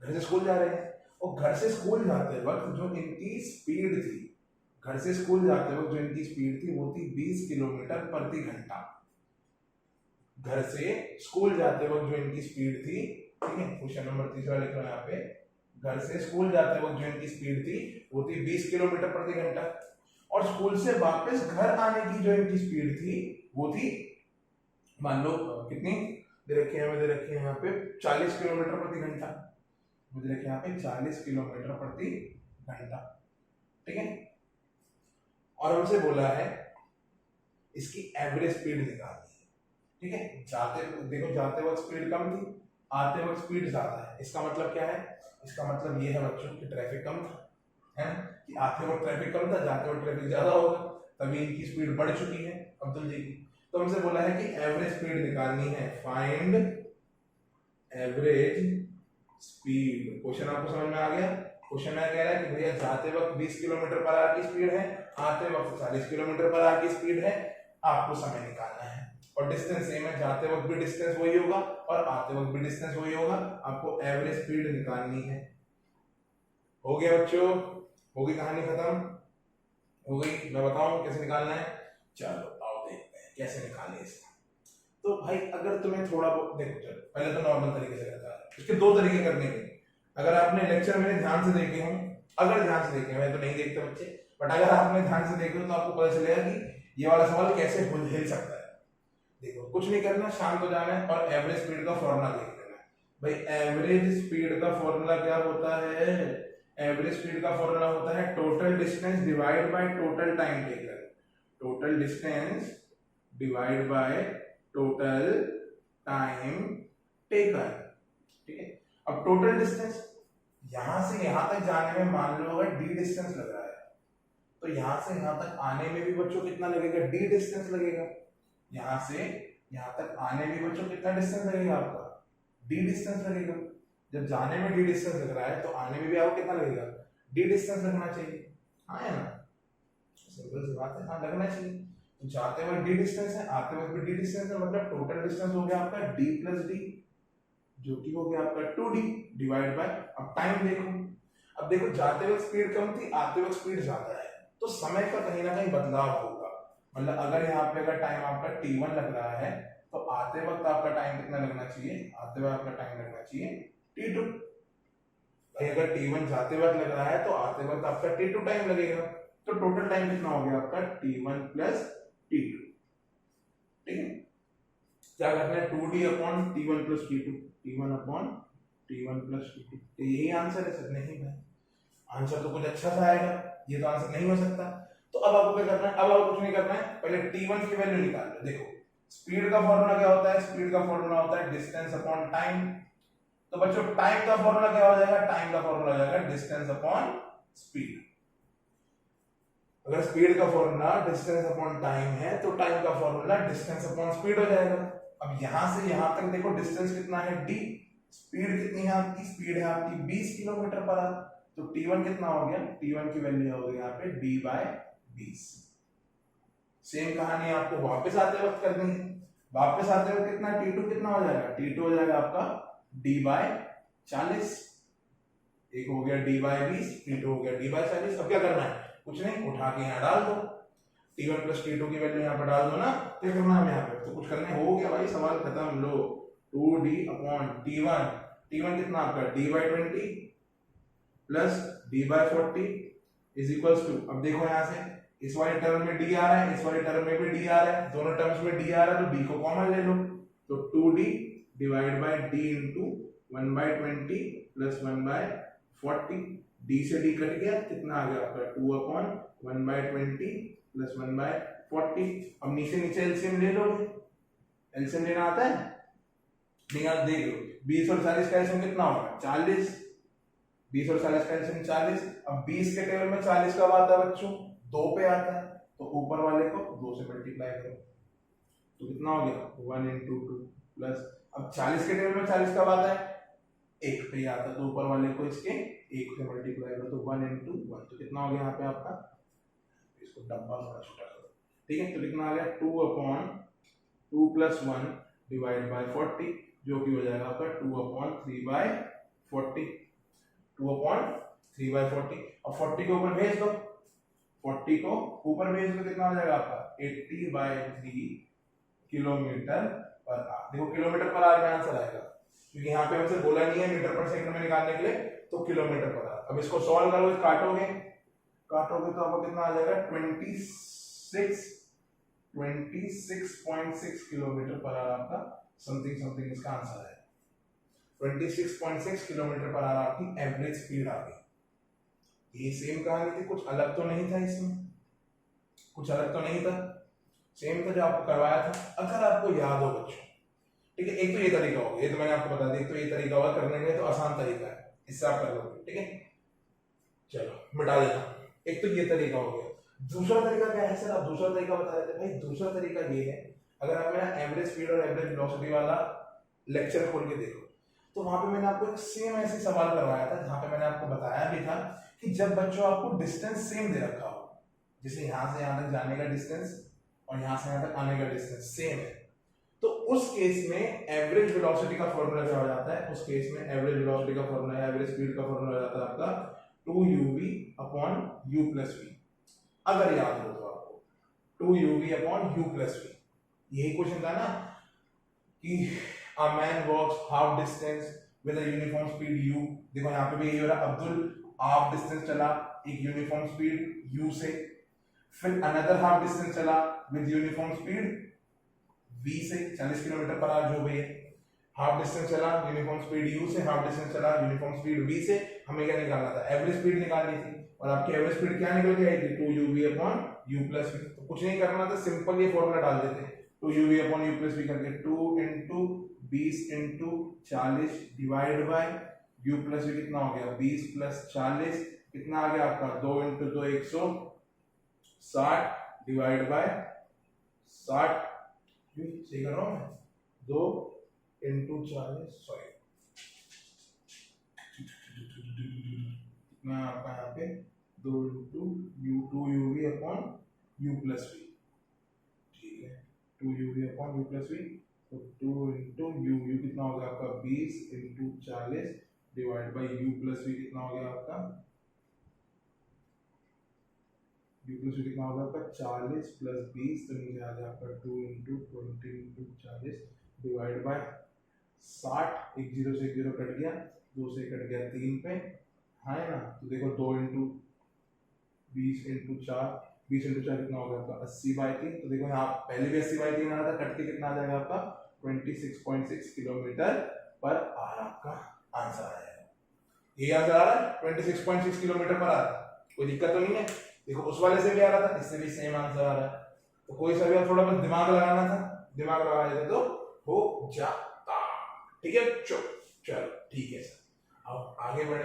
घर से स्कूल जा रहे हैं, और घर से स्कूल जाते वक्त जो इनकी स्पीड थी, घर से स्कूल जाते वक्त जो इनकी स्पीड थी वो थी 20 किलोमीटर प्रति घंटा। घर से स्कूल जाते वक्त जो इनकी स्पीड थी, ठीक है, क्वेश्चन नंबर तीसरा लिख रहा हूं यहाँ पे, घर से स्कूल जाते वक्त जो इनकी स्पीड थी वो थी 20 किलोमीटर प्रति घंटा, और स्कूल से वापस घर आने की जो इनकी स्पीड थी वो थी, मान लो कितनी दे रखी है, हमें दे रखी है यहाँ पे 40 किलोमीटर प्रति घंटा, मुझे रखे यहाँ पे 40 किलोमीटर प्रति घंटा, ठीक है। और हमसे बोला है इसकी एवरेज स्पीड निकालनी है, ठीक है। जाते वक्त स्पीड कम थी, आते वक्त स्पीड ज्यादा है। इसका मतलब क्या है, इसका मतलब ये है बच्चों कि ट्रैफिक कम था, है ना, कि आते वक्त ट्रैफिक कम था, जाते वक्त ट्रैफिक ज्यादा होगा, तभी इनकी स्पीड बढ़ चुकी है अब्दुल जी की। तो हमसे बोला है कि एवरेज स्पीड निकालनी है, फाइंड एवरेज स्पीड। क्वेश्चन आपको समझ में आ गया। क्वेश्चन में कह रहा है कि भैया जाते वक्त 20 किलोमीटर पर आवर की स्पीड है, आते वक्त 40 किलोमीटर पर आवर की स्पीड है, आपको समय निकालना है, और डिस्टेंस सेम है, जाते वक्त भी डिस्टेंस वही होगा और आते वक्त भी डिस्टेंस वही होगा, आपको एवरेज स्पीड निकालनी है। हो गया बच्चों, हो गई कहानी खत्म, हो गई। मैं बताऊं कैसे निकालना है, चलो आओ देखते हैं कैसे निकालें इसका। तो भाई अगर तुम्हें थोड़ा बहुत देखो, चलो पहले तो नॉर्मल तरीके से रहता है, इसके दो तरीके करने के। अगर आपने लेक्चर मेरे ध्यान से देखे हों, अगर ध्यान से देखे, मैं तो नहीं देखते बच्चे, बट अगर आपने ध्यान से देखे हो तो आपको पता चलेगा कि ये वाला सवाल कैसे हिल सकता है। देखो कुछ नहीं करना, शांत हो जाना है और एवरेज स्पीड का फॉर्मूला देख लेना है। भाई एवरेज स्पीड का फॉर्मूला क्या होता है, एवरेज स्पीड का फॉर्मूला होता है total distance divide by total time taken, total distance divide by total time taken, ठीक है। अब टोटल डिस्टेंस यहां से यहां तक जाने में मान लो अगर d डिस्टेंस लग रहा है, तो यहां से यहां तक आने में भी बच्चों कितना लगेगा, d डिस्टेंस लगेगा। यहां से यहां तक आने में बच्चों कितना डिस्टेंस लगेगा आपका, d डिस्टेंस लगेगा। जब जाने में d डिस्टेंस लग रहा है तो आने में भी आपको कितना लगेगा, d डिस्टेंस लगना चाहिए, हाँ है ना, सिंपल सी बात है, हाँ लगना चाहिए। तो जाते वक्त d डिस्टेंस है, आते वक्त भी d डिस्टेंस है, मतलब टोटल डिस्टेंस हो गया आपका d प्लस d, जो कि हो गया आपका 2d डिवाइड बाय, अब टाइम देखो, अब देखो जाते वक्त स्पीड कम थी, आते वक्त स्पीड ज्यादा है, तो समय का कहीं ना कहीं बदलाव होगा। मतलब अगर यहाँ पे अगर टाइम आपका t1 लग रहा है, तो आते वक्त आपका टाइम कितना लगना चाहिए, आते वक्त आपका टाइम लगना चाहिए t2। भाई अगर t1 जाते वक्त लग रहा है तो आते वक्त आपका t2 टाइम लगेगा, तो टोटल टाइम कितना हो गया आपका t1 प्लस t2। ठीक है, क्या करना है 2d upon t1 plus t2, t1 upon t1 plus t2। तो यही आंसर है सर? नहीं भाई, आंसर तो कुछ अच्छा सा आएगा, ये तो आंसर नहीं हो सकता। तो अब आपको क्या करना है, अब आपको कुछ नहीं करना है, पहले t1 की वैल्यू निकाल लो। देखो स्पीड का फॉर्मूला क्या होता है, स्पीड का फॉर्मूला होता है डिस्टेंस अपॉन टाइम। तो बच्चों टाइम का फॉर्मूला क्या हो जाएगा, टाइम का फॉर्मूला हो जाएगा डिस्टेंस अपॉन स्पीड। अगर स्पीड का फॉर्मूला डिस्टेंस अपॉन टाइम है तो टाइम का फॉर्मूला डिस्टेंस अपॉन स्पीड हो जाएगा। अब यहां से यहां तक देखो डिस्टेंस कितना है d, स्पीड कितनी है आपकी, स्पीड है आपकी 20 किलोमीटर पर आवर। तो t1 कितना हो गया, t1 की वैल्यू हो गई यहाँ पे d/20। सेम कहानी आपको वापस आते वक्त करनी है। वापस आते वक्त कितना, t2 कितना हो जाएगा, t2 हो जाएगा आपका d/40। एक हो गया d/20, t2 हो गया d/40। अब क्या करना है, कुछ नहीं, उठा के यहाँ डाल दो, t1 प्लस t2 की वैल्यू यहाँ पर डाल दो ना। क्या करना है यहाँ पे, तो कुछ करने हो गया भाई, सवाल खत्म। लो 2d अपॉन t1, t1 कितना आपका d/20 plus d/40 is equals to, अब देखो यहाँ से इस वाले टर्म में d आ रहा है, इस वाले टर्म में भी d आ रहा है, दोनों टर्म्स में d आ रहा है, तो d को कॉमन ले लो। तो 2d divide by d into 1/20 plus 1/40, d से d कट गया, कितना आ गया आपका 2 अपॉन 1/20 प्लस 1/40। अब नीचे नीचे एलसीएम ले लोगे, एलसीएम लेना आता है नहीं आता, देख लो 20 और 40 का एलसीएम कितना होगा 40, 20 और 40 का एलसीएम 40। अब 20 के टेबल में 40 कब आता है बच्चों, 2 पे आता है, तो ऊपर वाले को 2 से मल्टीप्लाई करो, तो कितना हो गया 1 इंटू 2 प्लस, अब 40 के टेबल में 40 कब आता है, 1 पे ही आता है, तो ऊपर वाले को इसके 1 से मल्टीप्लाई करो, तो 1 इंटू 1, तो कितना हो गया यहाँ पे आपका, इसको डब्बा थोड़ा छोटा करो, ठीक है, तो कितना आ गया 2 अपॉन 2 प्लस 1 डिवाइड बाय 40, जो कि हो जाएगा आपका 2 अपॉन 3/40, 2 अपॉन 3/40। अब 40 को ऊपर भेज दो, 40 को ऊपर भेज दो, कितना हो जाएगा आपका 80/3 किलोमीटर पर आवर। देखो किलोमीटर पर आवर में आंसर आएगा, क्योंकि यहाँ पे हमसे बोला नहीं है मीटर पर सेकंड में निकालने के लिए, तो किलोमीटर पर आवर। अब इसको सॉल्व करोगे, काटोगे, काटोगे तो आपको कितना आ जाएगा 26.6 किलोमीटर पर आवर आपका समथिंग समथिंग इसका आंसर है। 26.6 किलोमीटर पर आवर आपकी एवरेज स्पीड आ गई। ये सेम कहानी थी, कुछ अलग तो नहीं था इसमें, कुछ अलग तो नहीं था, सेम था जो आपको करवाया था, अगर आपको याद हो बच्चों। ठीक है, एक तो ये तरीका होगा, ये तो मैंने आपको बता दिया, एक तो ये तरीका होगा करने का, तो आसान तरीका है, इससे आप कर लोगे। ठीक है, चलो मिटा देता हूं, एक तो ये तरीका हो गया। दूसरा तरीका क्या है सर, आप दूसरा तरीका बता रहे थे भाई। दूसरा तरीका ये है, अगर आप मेरा एवरेज स्पीड और एवरेज वेलोसिटी वाला लेक्चर खोल के देखो, तो वहां पे मैंने आपको एक सेम ऐसे सवाल करवाया था, जहां पे मैंने आपको बताया भी था कि जब बच्चों आपको डिस्टेंस सेम दे रखा हो, जैसे यहां से यहां तक जाने का डिस्टेंस और यहां से यहां तक आने का डिस्टेंस सेम है, तो उस केस में एवरेज वेलोसिटी का फॉर्मूला क्या हो जाता है, उस केस में एवरेज वेलोसिटी का फॉर्मूला है, एवरेज स्पीड का फॉर्मूला हो जाता है आपका 2uv upon u plus v। अगर याद हो तो आपको 2uv upon u plus v, यही क्वेश्चन था ना कि a man walks half distance with a uniform speed u। देखो यहाँ पे भी यही हो रहा, अब्दुल हाफ डिस्टेंस चला एक यूनिफॉर्म स्पीड u से, फिर अनदर हाफ डिस्टेंस चला विद यूनिफॉर्म स्पीड v से, 40 किलोमीटर पर आवर जो भी है। हाफ डिस्टेंस चला यूनिफॉर्म स्पीड u से, हाफ डिस्टेंस चला यूनिफॉर्म स्पीड v से। हमें क्या निकालना था, एवरेज स्पीड निकालनी थी, और आपकी एवरेज स्पीड क्या निकल के आई थी 2uv upon u plus v। तो कुछ नहीं करना था, सिंपल ये फॉर्मूला डाल देते, 2uv upon u plus v करके 2 into 20 into 40 divide by u plus v, कितना हो गया 20 प्लस 40, कितना आ गया आपका 2 इंटू 2 160 डिवाइड बाय 60, सही कर रहा हूं मैं, 2 इंटू 40, सॉरी कितना आपका यहाँ पे 2 into u2uv upon u plus v, ठीक है 2uv upon u plus v, तो 2 इंटू u कितना हो गया आपका 20 into 40 divide by u plus v, कितना हो गया आपका डी कितना होगा आपका 40 प्लस 20, तो नीचे आ गया आपका 2 इंटू 20 इंटू 40 डिवाइड बाय 60, एक जीरो से एक जीरो कट गया, 2 से कट गया 3 पे, हाँ है ना। तो देखो 2 इंटू 20 इंटू 4, 20 इंटू 4 कितना होगा आपका 80/3। तो देखो यहाँ पहले भी 80/3 आ रहा था, कट के कितना आ जाएगा आपका 26.6 किलोमीटर पर आवर आपका आंसर आ जाएगा। ये आंसर आ रहा है 26.6 किलोमीटर पर आवर, कोई दिक्कत तो नहीं है। देखो उस वाले से भी आ रहा था, इससे भी सेम आंसर आ रहा है, तो कोई सा भी थोड़ा बहुत दिमाग लगाना था, दिमाग लगा देते तो हो जाता। ठीक है चलो ठीक है सर। अब आगे बढ़े,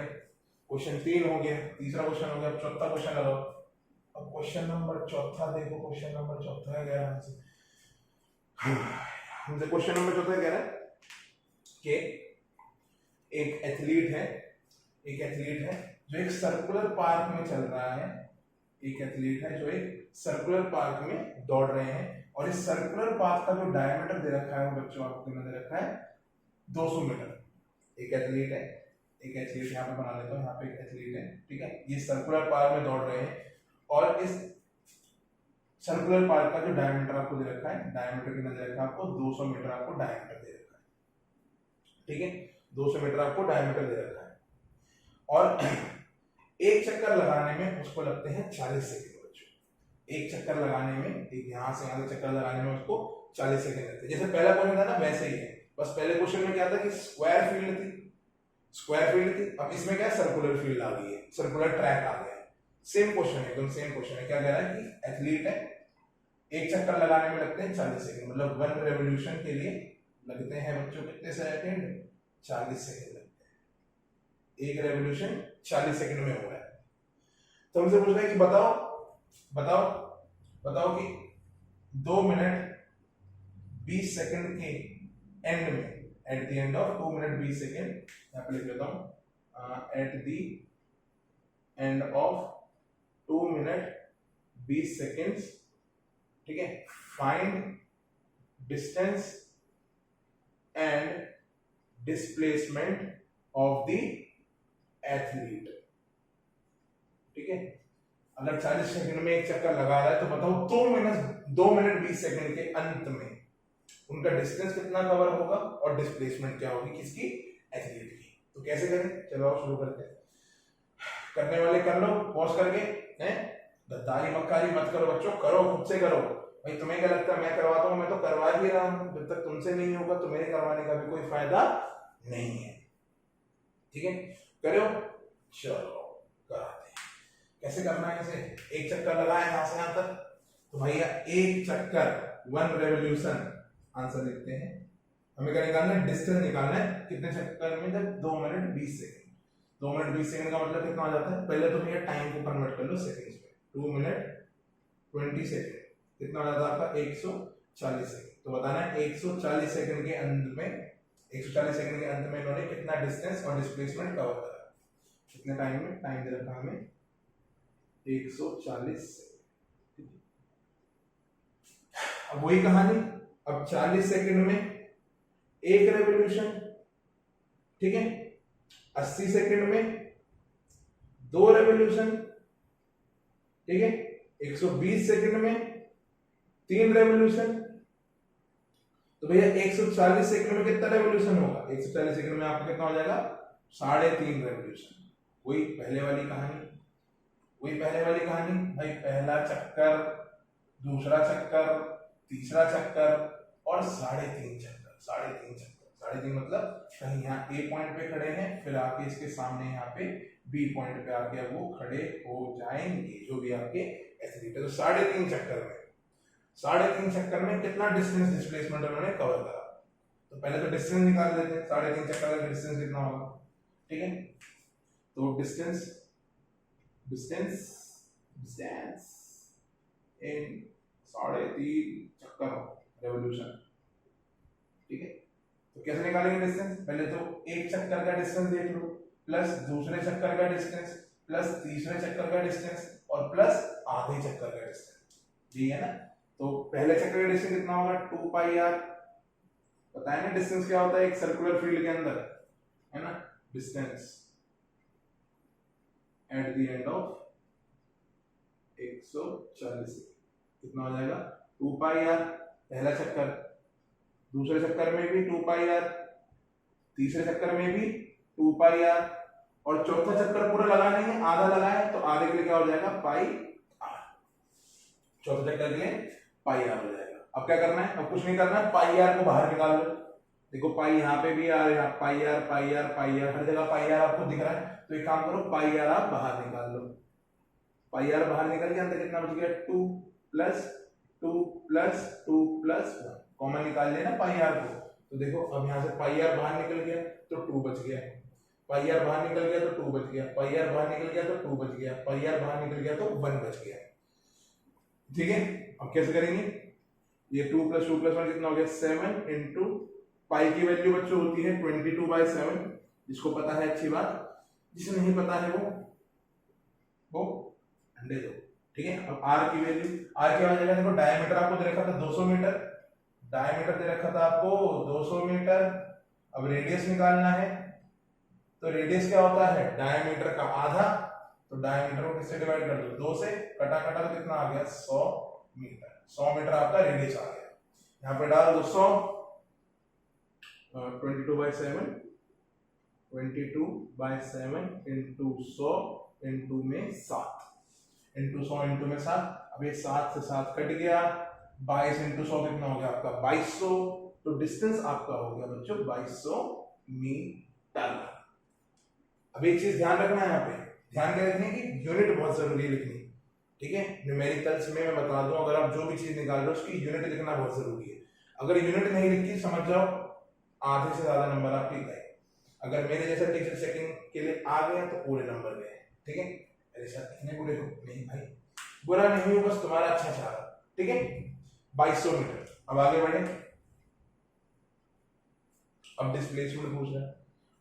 क्वेश्चन 3 हो गया, तीसरा क्वेश्चन हो गया, अब चौथा क्वेश्चन लगाओ। अब क्वेश्चन नंबर चौथा देखो, क्वेश्चन नंबर चौथा है क्या हमसे, हमसे क्वेश्चन नंबर चौथा कह रहा है कि एक एथलीट है जो एक सर्कुलर पार्क में चल रहा है, एक एथलीट है जो एक सर्कुलर पार्क में दौड़ रहे हैं, और इस सर्कुलर पार्क का जो डायमीटर दे रखा है वो बच्चों आपको कितना दे रखा है 200 मीटर। एक एथलीट है, एक एथलीट यहाँ पे बना लेता हूँ, यहाँ पे एक एथलीट है, ठीक है, ये सर्कुलर पार्क में दौड़ रहे हैं, और इस सर्कुलर पार्क का जो डायमीटर आपको दे रखा है, डायमीटर कितना दे रखा है आपको 200 मीटर आपको डायमीटर दे रखा है, ठीक है, 200 मीटर आपको डायमीटर दे रखा है, और एक चक्कर लगाने में उसको लगते हैं 40 सेकंड बच्चों। एक चक्कर लगाने में, एक यहाँ से यहाँ चक्कर लगाने में उसको 40 सेकंड लगते हैं। जैसे पहला क्वेश्चन था ना वैसे ही है, बस पहले क्वेश्चन में क्या था कि स्क्वायर फील्ड थी, अब इसमें क्या है सर्कुलर फील्ड आ गई है, सर्कुलर ट्रैक आ गया है। सेम क्वेश्चन है, एकदम सेम क्वेश्चन है। क्या कह रहा है कि एथलीट है, एक चक्कर लगाने में लगते हैं 40 सेकंड, मतलब 1 रेवोल्यूशन के लिए लगते हैं बच्चों कितने सेकंड, 40 सेकंड लगते हैं। एक रेवोल्यूशन 40 सेकंड में हो रहा है। तो हमसे पूछ रहा है कि बताओ कि 2 मिनट 20 सेकंड के एंड में, at the end of 2 minute 20 second, यहाँ पे लिख लेता हूं, at the end of 2 minute 20 seconds, ठीक है, find distance and displacement of the athlete. ठीक है, अगर 40 सेकंड में एक चक्कर लगा रहा है तो बताओ 2 मिनट 20 सेकंड के अंत में उनका डिस्टेंस कितना कवर होगा और डिस्प्लेसमेंट क्या होगी किसकी, एथलीट की। तो कैसे करें, चलो आप शुरू करते हैं। करने वाले कर लो पॉज करके, हैं, गद्दारी मक्कारी मत करो बच्चों, करो खुद से करो। भाई तुम्हें क्या लगता है मैं करवाता हूं, मैं तो करवा ही रहा हूं, जब तक तुमसे नहीं होगा तो मेरे करवाने का भी कोई फायदा नहीं है। ठीक है, करो, चलो कराते हैं। कैसे करना है इसे, एक चक्कर लगाए यहां से यहां तक, तो भैया एक चक्कर 1 रेवोल्यूशन, आंसर लिखते हैं। हमें क्या निकालना है, डिस्टेंस निकालना है, कितने चक्कर में, जब 2 मिनट 20 सेकंड। 2 मिनट 20 सेकंड का मतलब कितना आ जाता है, पहले तो भैया टाइम को कन्वर्ट कर लो सेकंड्स में, 2 मिनट 20 सेकंड कितना आ जाता है आपका 140 सेकंड। तो बताना है 140 सेकंड के अंत में, 140 सेकंड के अंत में इन्होंने कितना डिस्टेंस और डिस्प्लेसमेंट कवर करा, कितने टाइम में, टाइम दे रखा हमें 140 सेकंड। अब वही कहानी, अब 40 सेकंड में एक रेवोल्यूशन, ठीक है, 80 सेकंड में 2 रेवोल्यूशन, ठीक है, 120 सेकंड में 3 रेवोल्यूशन। तो भैया 140 सेकंड में कितना रेवोल्यूशन होगा, 140 सेकंड में आपका कितना हो जाएगा 3.5 रेवोल्यूशन। वही पहले वाली कहानी, भाई पहला चक्कर, दूसरा चक्कर, तीसरा चक्कर और 3.5 चक्कर, 3.5 मतलब कहीं यहाँ ए पॉइंट पे खड़े हैं, फिर आके इसके सामने यहाँ पे बी पॉइंट पे आके वो खड़े हो जाएंगे, जो भी आपके एथलीट है। तो 3.5 चक्कर में, 3.5 चक्कर में कितना डिस्टेंस डिस्प्लेसमेंट उन्होंने कवर करा। तो पहले तो डिस्टेंस निकाल लेते हैं, 3.5 चक्कर का डिस्टेंस कितना होगा, ठीक है। तो डिस्टेंस इन 3.5 चक्कर रेवोल्यूशन, ठीक है। तो कैसे निकालेंगे डिस्टेंस, पहले तो एक चक्कर का डिस्टेंस देख लो, प्लस दूसरे चक्कर का डिस्टेंस, प्लस तीसरे चक्कर का डिस्टेंस और प्लस आधे चक्कर का डिस्टेंस, ठीक है ना। तो पहले चक्कर का डिस्टेंस कितना होगा 2πr, पता है ना डिस्टेंस क्या होता है एक सर्कुलर फील्ड के अंदर, है ना, distance at the end of 140 कितना हो जाएगा 2 पाई आर। पहला चक्कर, दूसरे चक्कर में भी 2 पाई आर, तीसरे चक्कर में भी 2 पाई आर, और चौथा चक्कर पूरा लगाना है, आधा लगाए तो आधे के लिए क्या हो जाएगा पाई आर। चौथे चक्कर के लिए पाई आर हो जाएगा। अब क्या करना है, अब कुछ नहीं करना है, पाई आर को बाहर निकाल लो। देखो पाई यहाँ पे भी आ रहा है, pi r pi r pi r, हर जगह पाई आर आपको दिख रहा है। तो एक काम करो, पाई आर आप बाहर निकाल लो। पाई आर बाहर निकल गया, अंदर कितना बच गया 2 प्लस 2 प्लस 2 प्लस 1, कॉमन निकाल लेना पाई आर को। तो देखो अब यहाँ से पाई आर बाहर निकल गया तो 2 बच गया, पाई आर बाहर निकल गया तो 2 बच गया, पाई आर बाहर निकल गया तो 2 बच गया, पाई आर बाहर निकल गया तो 1 बच गया। ठीक है, अब कैसे करेंगे, ये 2 प्लस 2 प्लस 1 कितना हो गया 7 इंटू पाई की वैल्यू बच्चों होती है 22/7। जिसको पता है अच्छी बात, जिसे नहीं पता है वो अंडे दो। ठीक है, अब आर की वैल्यू, आर क्या हो जाएगा, देखो डायमीटर आपको दे रखा था 200 मीटर, डायमीटर दे रखा था आपको 200 मीटर। अब रेडियस निकालना है, तो रेडियस क्या होता है डायमीटर का आधा, तो डायमीटर को किससे डिवाइड कर दो 2 से, कटा कटा तो कितना आ गया 100 मीटर। 100 मीटर आपका रेडियस आ गया। यहाँ पे डाल दो 100, 22/7 इंटू 100 इंटू में 7, इंटू 100 इंटू में 7। अब ये 7 से 7 कट गया, 22 इंटू 100 कितना हो गया आपका 2200। तो डिस्टेंस आपका हो गया बच्चों 2200 मीटर। अब एक चीज ध्यान रखना है, यहाँ पे ध्यान क्या रखनी है कि यूनिट बहुत जरूरी है लिखनी। ठीक है, न्यूमेरिकल्स में मैं बता दूं, अगर आप जो भी चीज निकाल रहे हो उसकी यूनिट लिखना बहुत जरूरी है। अगर यूनिट नहीं लिखी समझ जाओ आधे से ज्यादा नंबर आपके गए। अगर मेरे जैसा टीचर चेकिंग के लिए आ गया तो पूरे नंबर गए। ठीक है, मेरे साथ इतने बुरे हो नहीं भाई, बुरा नहीं हो, बस तुम्हारा अच्छा चाह रहा। ठीक है, 2200 मीटर। अब आगे बढ़े, अब डिस्प्लेसमेंट पूछ रहा है।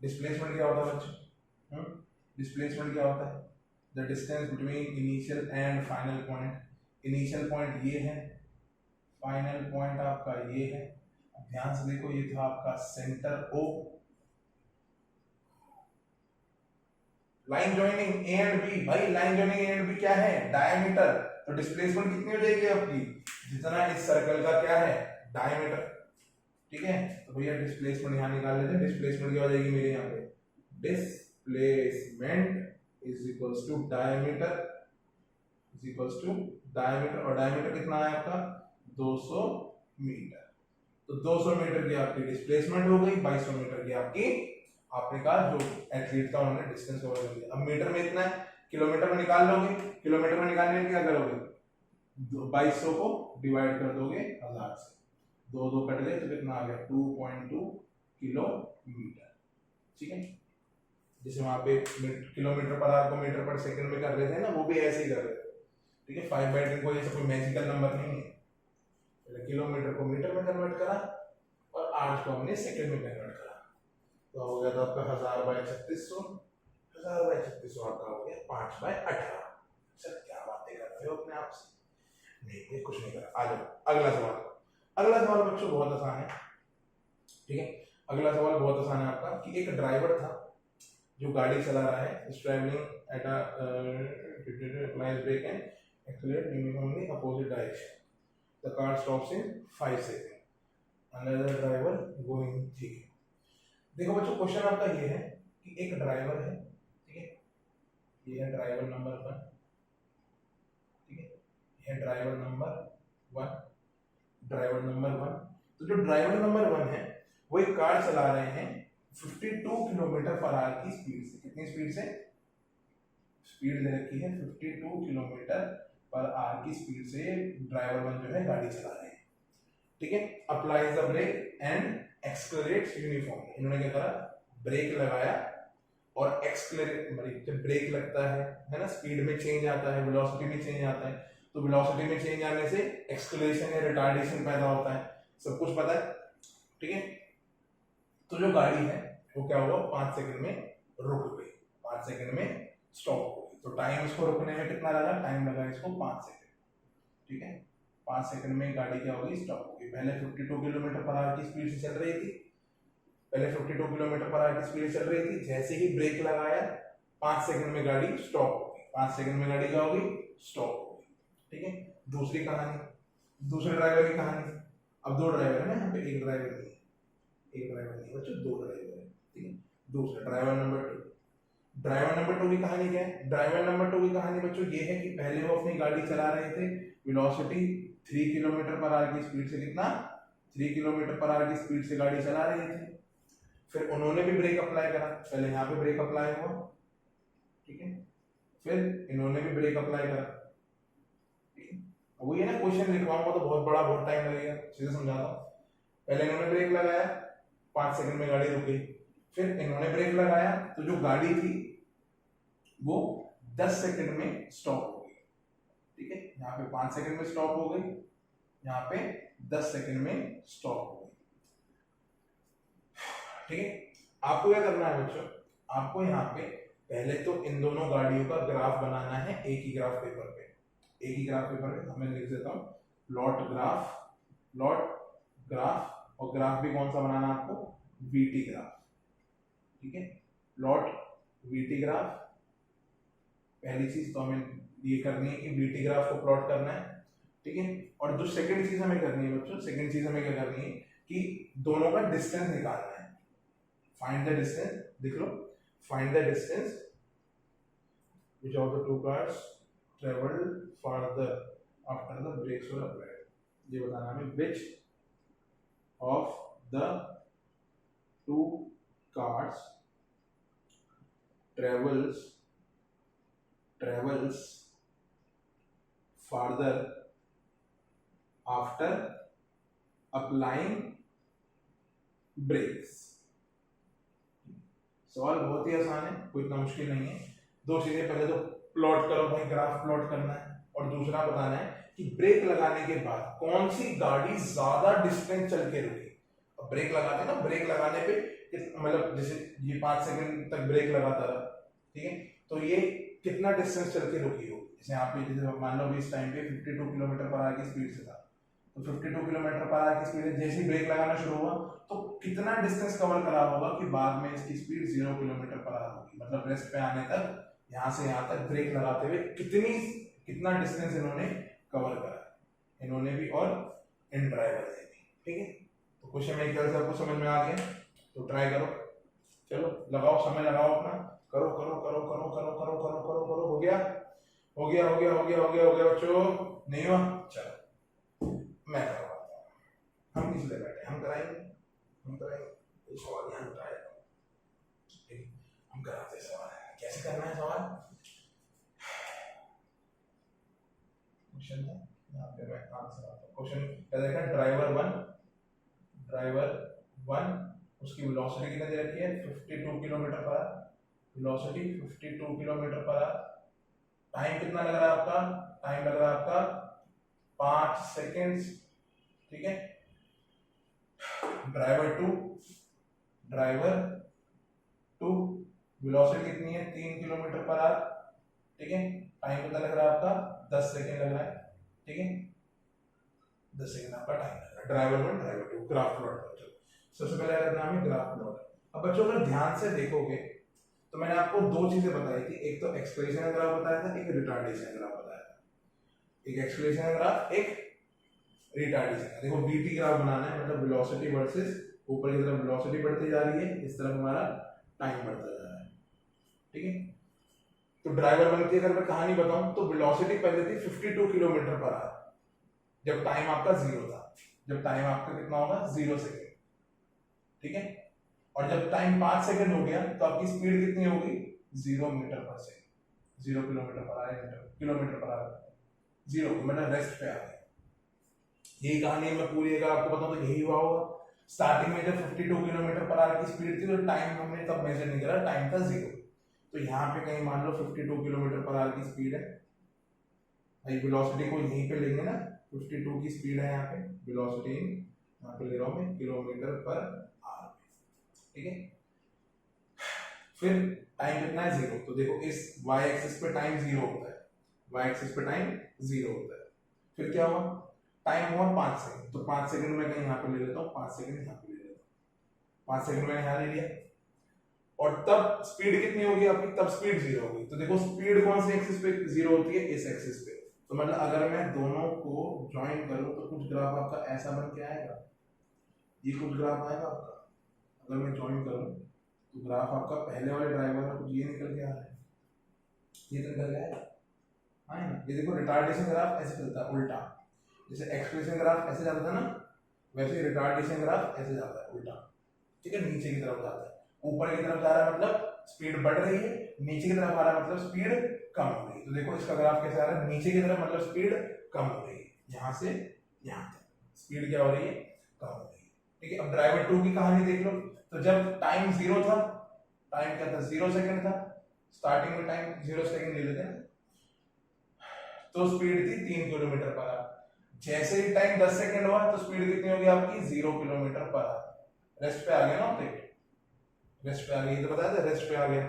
डिस्प्लेसमेंट क्या होता है बच्चों, डिस्प्लेसमेंट क्या होता है, the distance between initial and final point. Initial point ये है, फाइनल पॉइंट आपका ये है। ध्यान से देखो, ये था आपका centre O, line joining A and B. भाई line joining A and B क्या है डायमीटर, तो डिस्प्लेसमेंट कितनी हो जाएगी आपकी, जितना इस सर्कल का क्या है डायमीटर। ठीक है, तो भैया डिस्प्लेसमेंट यहां निकाल लेते हैं। डिस्प्लेसमेंट क्या हो जाएगी मेरे यहाँ पे, displacement is equals to diameter, is equals to diameter, और डायमीटर कितना है आपका 200 मीटर। तो 200 मीटर की आपकी डिस्प्लेसमेंट हो गई, 2200 मीटर की आपकी आपने कहा जो एथलीट था उन्होंने डिस्टेंस कवर कर दिया। अब मीटर में इतना है, किलोमीटर में निकाल लोगे, किलोमीटर में निकालने में क्या करोगे 2200 को डिवाइड कर दोगे 1000 से, 2 कट गए तो कितना आ गया 2.2 किलोमीटर। ठीक है, जैसे वहां पे किलोमीटर पर आवर को मीटर पर सेकंड में कर रहे थे ना, वो भी ऐसे ही कर रहे थे। ठीक है, 5/10 कोई ऐसा कोई मैजिकल नंबर नहीं है। पहले किलोमीटर को मीटर में कन्वर्ट करा और आवर्स को हमने सेकंड में कन्वर्ट करा, तो हो गया था आपका 1000/3600, 1000/3600 आपका हो गया 5/18। सर क्या बातें कर रहे हो अपने आप से, नहीं ये कुछ नहीं करा। आ जाओ अगला सवाल। अगला सवाल बच्चों बहुत आसान है। ठीक है, अगला सवाल बहुत आसान है आपका कि एक ड्राइवर था जो गाड़ी चला रहा है, is travelling at a brake and accelerate uniformly opposite direction, the car stops in 5 second, another driver going. ठीक है, देखो बच्चों क्वेश्चन आपका ये है कि एक ड्राइवर है, ठीक है, ये है ड्राइवर नंबर 1, ठीक है, ये है ड्राइवर नंबर 1, ड्राइवर नंबर 1। तो जो ड्राइवर नंबर 1 है वो एक कार चला रहे हैं 52 किलोमीटर पर आवर की स्पीड से। कितनी स्पीड से, स्पीड दे रखी है 52 किलोमीटर पर आवर की स्पीड से ड्राइवर 1 जो है गाड़ी चला रहे हैं। ठीक है, applies the brake and accelerates uniformly. इन्होंने क्या करा, ब्रेक लगाया और एक्सेलरेट, जब ब्रेक लगता है ना स्पीड में चेंज आता है, वेलोसिटी में चेंज आता है, तो वेलोसिटी में चेंज आने से एक्सेलरेशन या रिटार्डेशन पैदा होता है, सब कुछ पता है। ठीक है, तो जो गाड़ी है वो क्या हुआ 5 सेकंड में रुक गई, 5 सेकंड में स्टॉप हो गई। तो टाइम इसको रुकने में कितना लगा, टाइम लगा इसको 5 सेकंड। ठीक है, 5 सेकंड में गाड़ी क्या होगी स्टॉप होगी। पहले 52 किलोमीटर पर आवर की स्पीड से चल रही थी, पहले 52 किलोमीटर पर आवर की स्पीड चल रही थी, जैसे ही ब्रेक लगाया 5 सेकंड में गाड़ी स्टॉप होगी, 5 सेकंड में गाड़ी क्या होगी स्टॉप होगी। ठीक है। दूसरी कहानी, दूसरे ड्राइवर की कहानी। अब दो ड्राइवर है ना यहाँ पे, एक ड्राइवर नहीं है, एक ड्राइवर नहीं बच्चों, दो ड्राइवर है, ठीक है। दूसरा ड्राइवर नंबर 2, ड्राइवर नंबर 2 की कहानी क्या है? ड्राइवर नंबर 2 की कहानी बच्चों ये है कि पहले वो अपनी गाड़ी चला रहे थे, वेलोसिटी 3 किलोमीटर पर आवर की स्पीड से, कितना? 3 किलोमीटर पर आवर की स्पीड से गाड़ी चला रहे थे। फिर उन्होंने भी ब्रेक अप्लाई करा, पहले यहाँ पे ब्रेक अप्लाई हुआ, ठीक है, फिर इन्होंने भी ब्रेक अप्लाई करा, ठीक है। अब वो ये ना क्वेश्चन लिखवाऊंगा तो बहुत बड़ा, बहुत टाइम लगेगा, सीधे समझाता हूँ। पहले इन्होंने ब्रेक लगाया, 5 सेकंड में गाड़ी रुक गई, फिर इन्होंने ब्रेक लगाया तो जो गाड़ी थी वो 10 सेकंड में स्टॉप हो गई, ठीक है। यहाँ पे 5 सेकंड में स्टॉप हो गई, यहाँ पे 10 सेकंड में स्टॉप हो गई, ठीक है। आपको क्या करना है बच्चों? आपको यहाँ पे पहले तो इन दोनों गाड़ियों का ग्राफ बनाना है एक ही ग्राफ पेपर पे, एक ही ग्राफ पेपर पे। मैं लिख देता हूँ प्लॉट ग्राफ, प्लॉट ग्राफ, और ग्राफ भी कौन सा बनाना है आपको? वीटी ग्राफ, ठीक है। प्लॉट वीटी ग्राफ, पहली चीज तो हमें ये करनी है कि वीटी ग्राफ को प्लॉट करना है, ठीक है। और जो सेकंड चीज हमें करनी है बच्चों, सेकंड चीज हमें क्या करनी है कि दोनों का डिस्टेंस निकालना है। फाइंड द डिस्टेंस, देख लो, find the distance which of the two cars traveled further after the brakes were applied। ये बताना हमें which of the two cars travels further after applying brakes। सवाल बहुत ही आसान है, कोई इतना मुश्किल नहीं है। दो चीजें, पहले तो प्लॉट करो भाई, ग्राफ प्लॉट करना है, और दूसरा बताना है कि ब्रेक लगाने के बाद कौन सी गाड़ी ज्यादा डिस्टेंस चल के रुकी। अब ब्रेक लगाते ना, ब्रेक लगाने पे मतलब जैसे ये 5 सेकंड तक ब्रेक लगाता रहा, ठीक है, तो ये कितना डिस्टेंस चल के रुकी हो। जैसे आप जैसे मान लो इस टाइम पे 52 किलोमीटर पर आवर की स्पीड से था, तो 52 किलोमीटर पर आवर की स्पीड जैसे ही ब्रेक लगाना शुरू हुआ तो कितना डिस्टेंस कवर करा होगा कि बाद में इसकी स्पीड 0 किलोमीटर पर आवर होगी, मतलब रेस्ट पे आने तक, यहाँ से यहाँ तक ब्रेक लगाते हुए कितना डिस्टेंस इन्होंने कवर करा, इन्होंने भी और इन ड्राइवर ने भी, ठीक है। तो क्वेश्चन मेरे ख्याल से आपको समझ में आ गया, तो ट्राई करो, चलो लगाओ, समय लगाओ अपना, करो करो करो करो करो करो करो करो करो, हो गया हो गया हो गया हो गया हो गया हो गया बच्चों, नहीं हुआ? चलो मैं करवाता हूँ, हम किस लिए बैठे, हम कराएंगे, हम कराएंगे सवाल, यहाँ ट्राई करो, हम कराते सवाल। कैसे करना है सवाल? क्वेश्चन है यहाँ पे, मैं आंसर आता हूँ। क्वेश्चन क्या देखा? ड्राइवर वन उसकी वेलोसिटी कितनी दे रखी है? 52 kilometre per hour, velocity 52 kilometre per hour. Time कितना लग रहा है आपका? टाइम लग रहा है आपका 5 सेकेंड्स, ठीक है। ड्राइवर टू वेलोसिटी कितनी है? 3 किलोमीटर पर आवर, ठीक है। टाइम कितना लग रहा है आपका? 10 सेकेंड लग रहा है, ठीक है, 10 सेकेंड आपका टाइम लग रहा है। Driver one, driver two, graph plot. सबसे पहले करना है ग्राफ प्लॉट। अब बच्चों अगर ध्यान से देखोगे तो मैंने आपको दो चीजें बताई थी, एक तो एक्सेलरेशन ग्राफ बताया था, एक रिटार्डेशन ग्राफ बताया था। एक एक्सेलरेशन ग्राफ, एक रिटार्डेशन। देखो बीटी ग्राफ बनाना है, मतलब वेलोसिटी वर्सेस, ऊपर की तरफ वेलोसिटी बढ़ती जा रही है, इस तरफ हमारा टाइम बढ़ता जा रहा है, ठीक है। तो ड्राइवर वन की अगर मैं कहानी बताऊं तो वेलोसिटी पहले थी 52 किलोमीटर पर आवर, जब टाइम आपका 0 था, जब टाइम आपका कितना होगा? 0 सेकेंड, ठीक है। और जब टाइम 5 सेकंड हो गया तो आपकी स्पीड कितनी होगी? 0 metre per second, 0 kilometre per hour, kilometre per hour, 0 मतलब रेस्ट पे आ गया। यही कहानी मैं पूरी अगर आपको बताऊं तो यही हुआ होगा। स्टार्टिंग में जब 52 किलोमीटर पर आवर की स्पीड थी तो टाइम हमने तब मेजर नहीं करा, टाइम था 0। तो यहाँ पे कहीं मान लो 52 किलोमीटर पर आवर की स्पीड है, भाई वेलोसिटी को यहीं पे लेंगे ना, 52 की स्पीड है यहाँ पे, वेलोसिटी यहाँ पे ले रहा हूँ मैं किलोमीटर पर आवर, ठीक है। फिर टाइम कितना है? 0। तो देखो इस y एक्सिस पे टाइम 0 होता है, y एक्सिस पे टाइम 0 होता है। फिर क्या हुआ? टाइम हुआ 5 सेकंड, तो 5 सेकंड में कहीं यहाँ पे ले लेता हूँ, 5 सेकंड यहाँ पे ले लेता हूँ, 5 सेकंड मैंने यहाँ ले लिया। और तब स्पीड कितनी होगी आपकी? तब स्पीड 0 होगी। तो देखो स्पीड कौन सी एक्सिस पे 0 होती है? इस एक्सिस पे। तो मतलब अगर मैं दोनों को ज्वाइन करूं तो कुछ ग्राफ आपका ऐसा बन के आएगा, ये कुछ ग्राफ आएगा आपका। अगर मैं ज्वाइन करूं तो ग्राफ आपका पहले वाले ड्राइवर में कुछ ये निकल के आ रहा है, ये तो निकल गया है ना। ये देखो रिटार्डेशन ग्राफ ऐसे चलता है उल्टा, जैसे एक्सप्रेशन ग्राफ ऐसे जाता था ना, वैसे रिटार्डेशन ग्राफ ऐसे जाता है उल्टा, ठीक है, नीचे की तरफ जाता है। ऊपर की तरफ जा रहा है मतलब स्पीड बढ़ रही है, नीचे की तरफ आ रहा है मतलब स्पीड कम हो रही है। तो देखो इसका ग्राफ कैसे आ रहा है, नीचे की तरफ मतलब स्पीड कम हो रही है, यहाँ से यहाँ तक स्पीड क्या हो रही है, कम हो रही है, ठीक है। अब ड्राइवर 2 की कहानी देख लो। तो जब टाइम 0 था, टाइम क्या था, 0 सेकंड था, स्टार्टिंग में टाइम 0 सेकंड ले लेते हैं, तो स्पीड थी 3 किलोमीटर पर आवर। जैसे ही टाइम 10 सेकंड हुआ तो स्पीड कितनी होगी आपकी, 0 किलोमीटर पर आवर। रेस्ट पे आ गया ना ऑब्जेक्ट, रेस्ट पे आ गया, ये तो बताया था रेस्ट पे आ गया।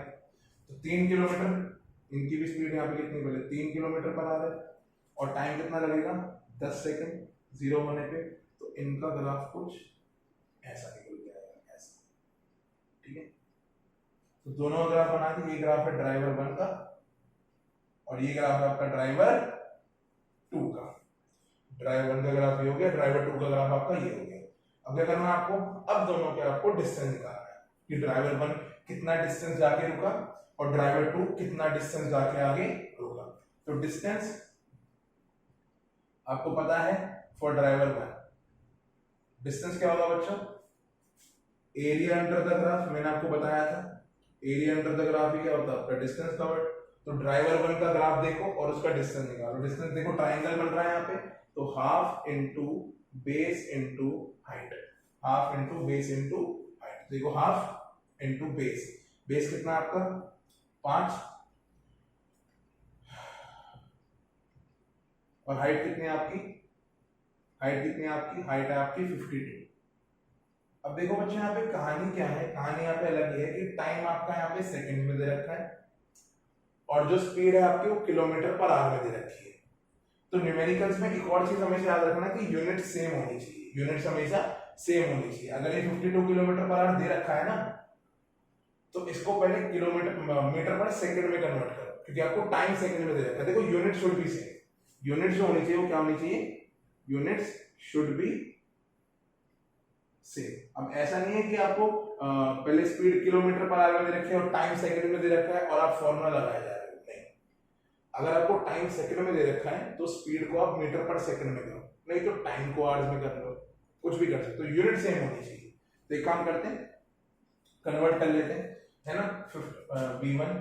तो 3 किलोमीटर, इनकी भी स्पीड यहाँ पे कितनी बोले 3 किलोमीटर पर आवर है, और टाइम कितना लगेगा 10 सेकंड 0 होने पे। तो इनका ग्राफ कुछ ऐसा निकल के आएगा, ऐसा, ठीक है। तो दोनों ग्राफ बना दी, ये ग्राफ है ड्राइवर 1 का और ये ग्राफ है आपका ड्राइवर 2 का। ड्राइवर 1 का ग्राफ ये हो गया, ड्राइवर 2 का ग्राफ आपका ये हो गया। अब क्या करना है आपको, अब दोनों के आपको डिस्टेंस निकालना है कि ड्राइवर 1 कितना डिस्टेंस जाके रुका और ड्राइवर 2 कितना डिस्टेंस जाके आगे रुका। तो डिस्टेंस आपको पता है फॉर ड्राइवर 1 डिस्टेंस क्या होगा बच्चों, एरिया अंडर द ग्राफ, मैंने आपको बताया था एरिया अंडर द ग्राफ ही क्या होता है आपका डिस्टेंस कवर्ड। तो ड्राइवर 1 का ग्राफ देखो और उसका डिस्टेंस निकालो। डिस्टेंस देखो ट्राइंगल बन रहा है यहाँ पे, तो half into base into height, half into base into height. देखो हाफ इनटू बेस, बेस कितना आपका 5 और हाइट कितनी है आपकी, हाइट कितनी है आपकी, हाइट है आपकी 52। अब देखो बच्चों यहाँ पे कहानी क्या है, कहानी यहाँ पे अलग है कि टाइम आपका यहाँ पे सेकंड में दे रखा है और जो स्पीड है आपकी वो किलोमीटर पर आवर में दे रखी है। तो न्यूमेरिकल्स में एक और चीज हमेशा याद रखना कि यूनिट सेम होनी चाहिए, यूनिट्स हमेशा सेम होनी चाहिए। अगर ये 52 किलोमीटर पर आवर दे रखा है ना, तो इसको पहले किलोमीटर मीटर पर सेकंड में कन्वर्ट करो, क्योंकि आपको टाइम सेकंड में दे रखा है। देखो unit should be same, unit जो होनी चाहिए वो क्या होनी चाहिए, यूनिट्स शुड बी सेम। अब ऐसा नहीं है कि आपको पहले स्पीड किलोमीटर पर आवर में दे रखी है और टाइम सेकंड में दे रखा है और आप फॉर्मूला लगाया जा रहे हो, नहीं। अगर आपको टाइम सेकंड में दे रखा है तो स्पीड को आप मीटर पर सेकंड में करो, नहीं तो टाइम को आवर्स में कर लो, कुछ भी कर सकते हो, यूनिट सेम होनी चाहिए। तो एक काम करते हैं, कन्वर्ट कर लेते हैं, है ना। v1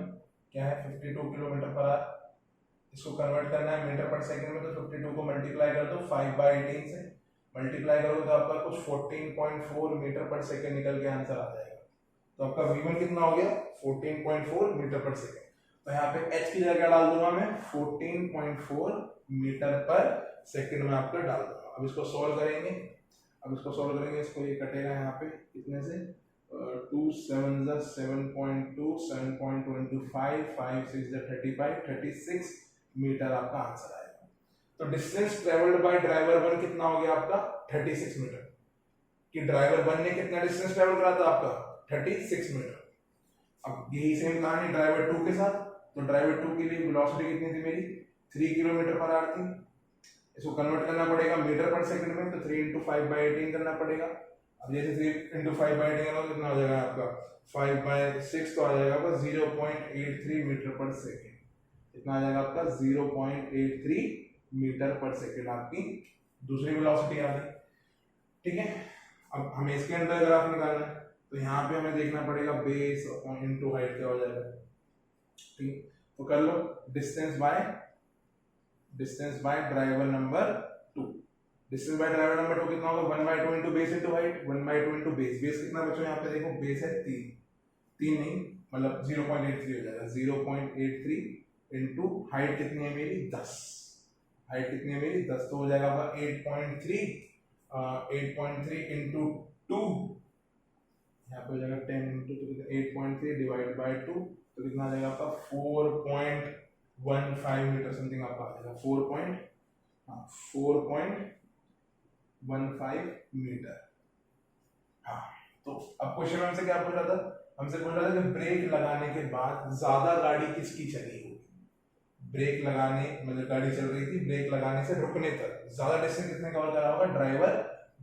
क्या है 52 किलोमीटर पर आवर, इसको कन्वर्ट करना है मीटर पर सेकंड में। तो 52 को मल्टीप्लाई कर दो 5/18 से, मल्टीप्लाई करोगे तो आपका कुछ 14.4 मीटर पर सेकंड निकल के आंसर आ जाएगा। तो आपका v1 कितना हो गया 14.4 मीटर पर सेकंड। तो यहाँ पे h की जगह क्या डाल दूंगा मैं 14.4 मीटर पर सेकंड में आपका डाल दूंगा। अब इसको सॉल्व करेंगे, इसको ये कटेगा यहाँ पे कितने से 2 7 7.2 7.25 5 6 35 36 मीटर आपका आंसर आएगा। तो डिस्टेंस ट्रेवल्ड बाय ड्राइवर 1 कितना हो गया आपका 36 मीटर, कि ड्राइवर 1 ने कितना डिस्टेंस ट्रेवल करा था आपका 36 मीटर। अब यही सेम कहानी ड्राइवर 2 के साथ। तो ड्राइवर 2 के लिए वेलोसिटी कितनी थी मेरी 3 किलोमीटर पर आवर थी, इसको कन्वर्ट करना पड़ेगा मीटर पर सेकंड में, तो 3 × 5/18 करना पड़ेगा। अब जैसे 3 × 5/18 करोगे कितना हो जाएगा आपका 5/6, तो आ जाएगा आपका 0.83 मीटर पर सेकंड। कितना आ जाएगा आपका 0.83 मीटर पर सेकंड आपकी दूसरी वेलोसिटी आ गई, ठीक है। अब हमें इसके अंदर ग्राफ निकालना है, तो यहाँ पे हमें देखना पड़ेगा बेस इनटू हाइट क्या हो जाएगा, ठीक। तो कर लो distance by driver number 2। Distance by driver number 2 कितना होगा 1/2 into base into height, 1/2 into base. Base कितना बच्चों यहाँ पे देखो बेस है 3 नहीं मतलब 0.83 हो जाएगा, 0.83 इनटू हाइट कितनी है मेरी 10, हाइट कितनी है मेरी 10, तो हो जाएगा आपका 8.3 इनटू 2, यहाँ पे हो जाएगा 10 इनटू 8.3 डिवाइड बाय 2, तो कितना आ जाएगा आपका 4.15 मीटर समथिंग आपका आ जाएगा 4.15 मीटर। हाँ, तो अब क्वेश्चन हमसे क्या पूछ रहा था, हमसे पूछ रहा था कि ब्रेक लगाने के बाद ज्यादा गाड़ी किसकी चली होगी, ब्रेक लगाने मतलब गाड़ी चल रही थी, ब्रेक लगाने से रुकने तक ज्यादा डिस्टेंस कितने कवर कर रहा होगा, ड्राइवर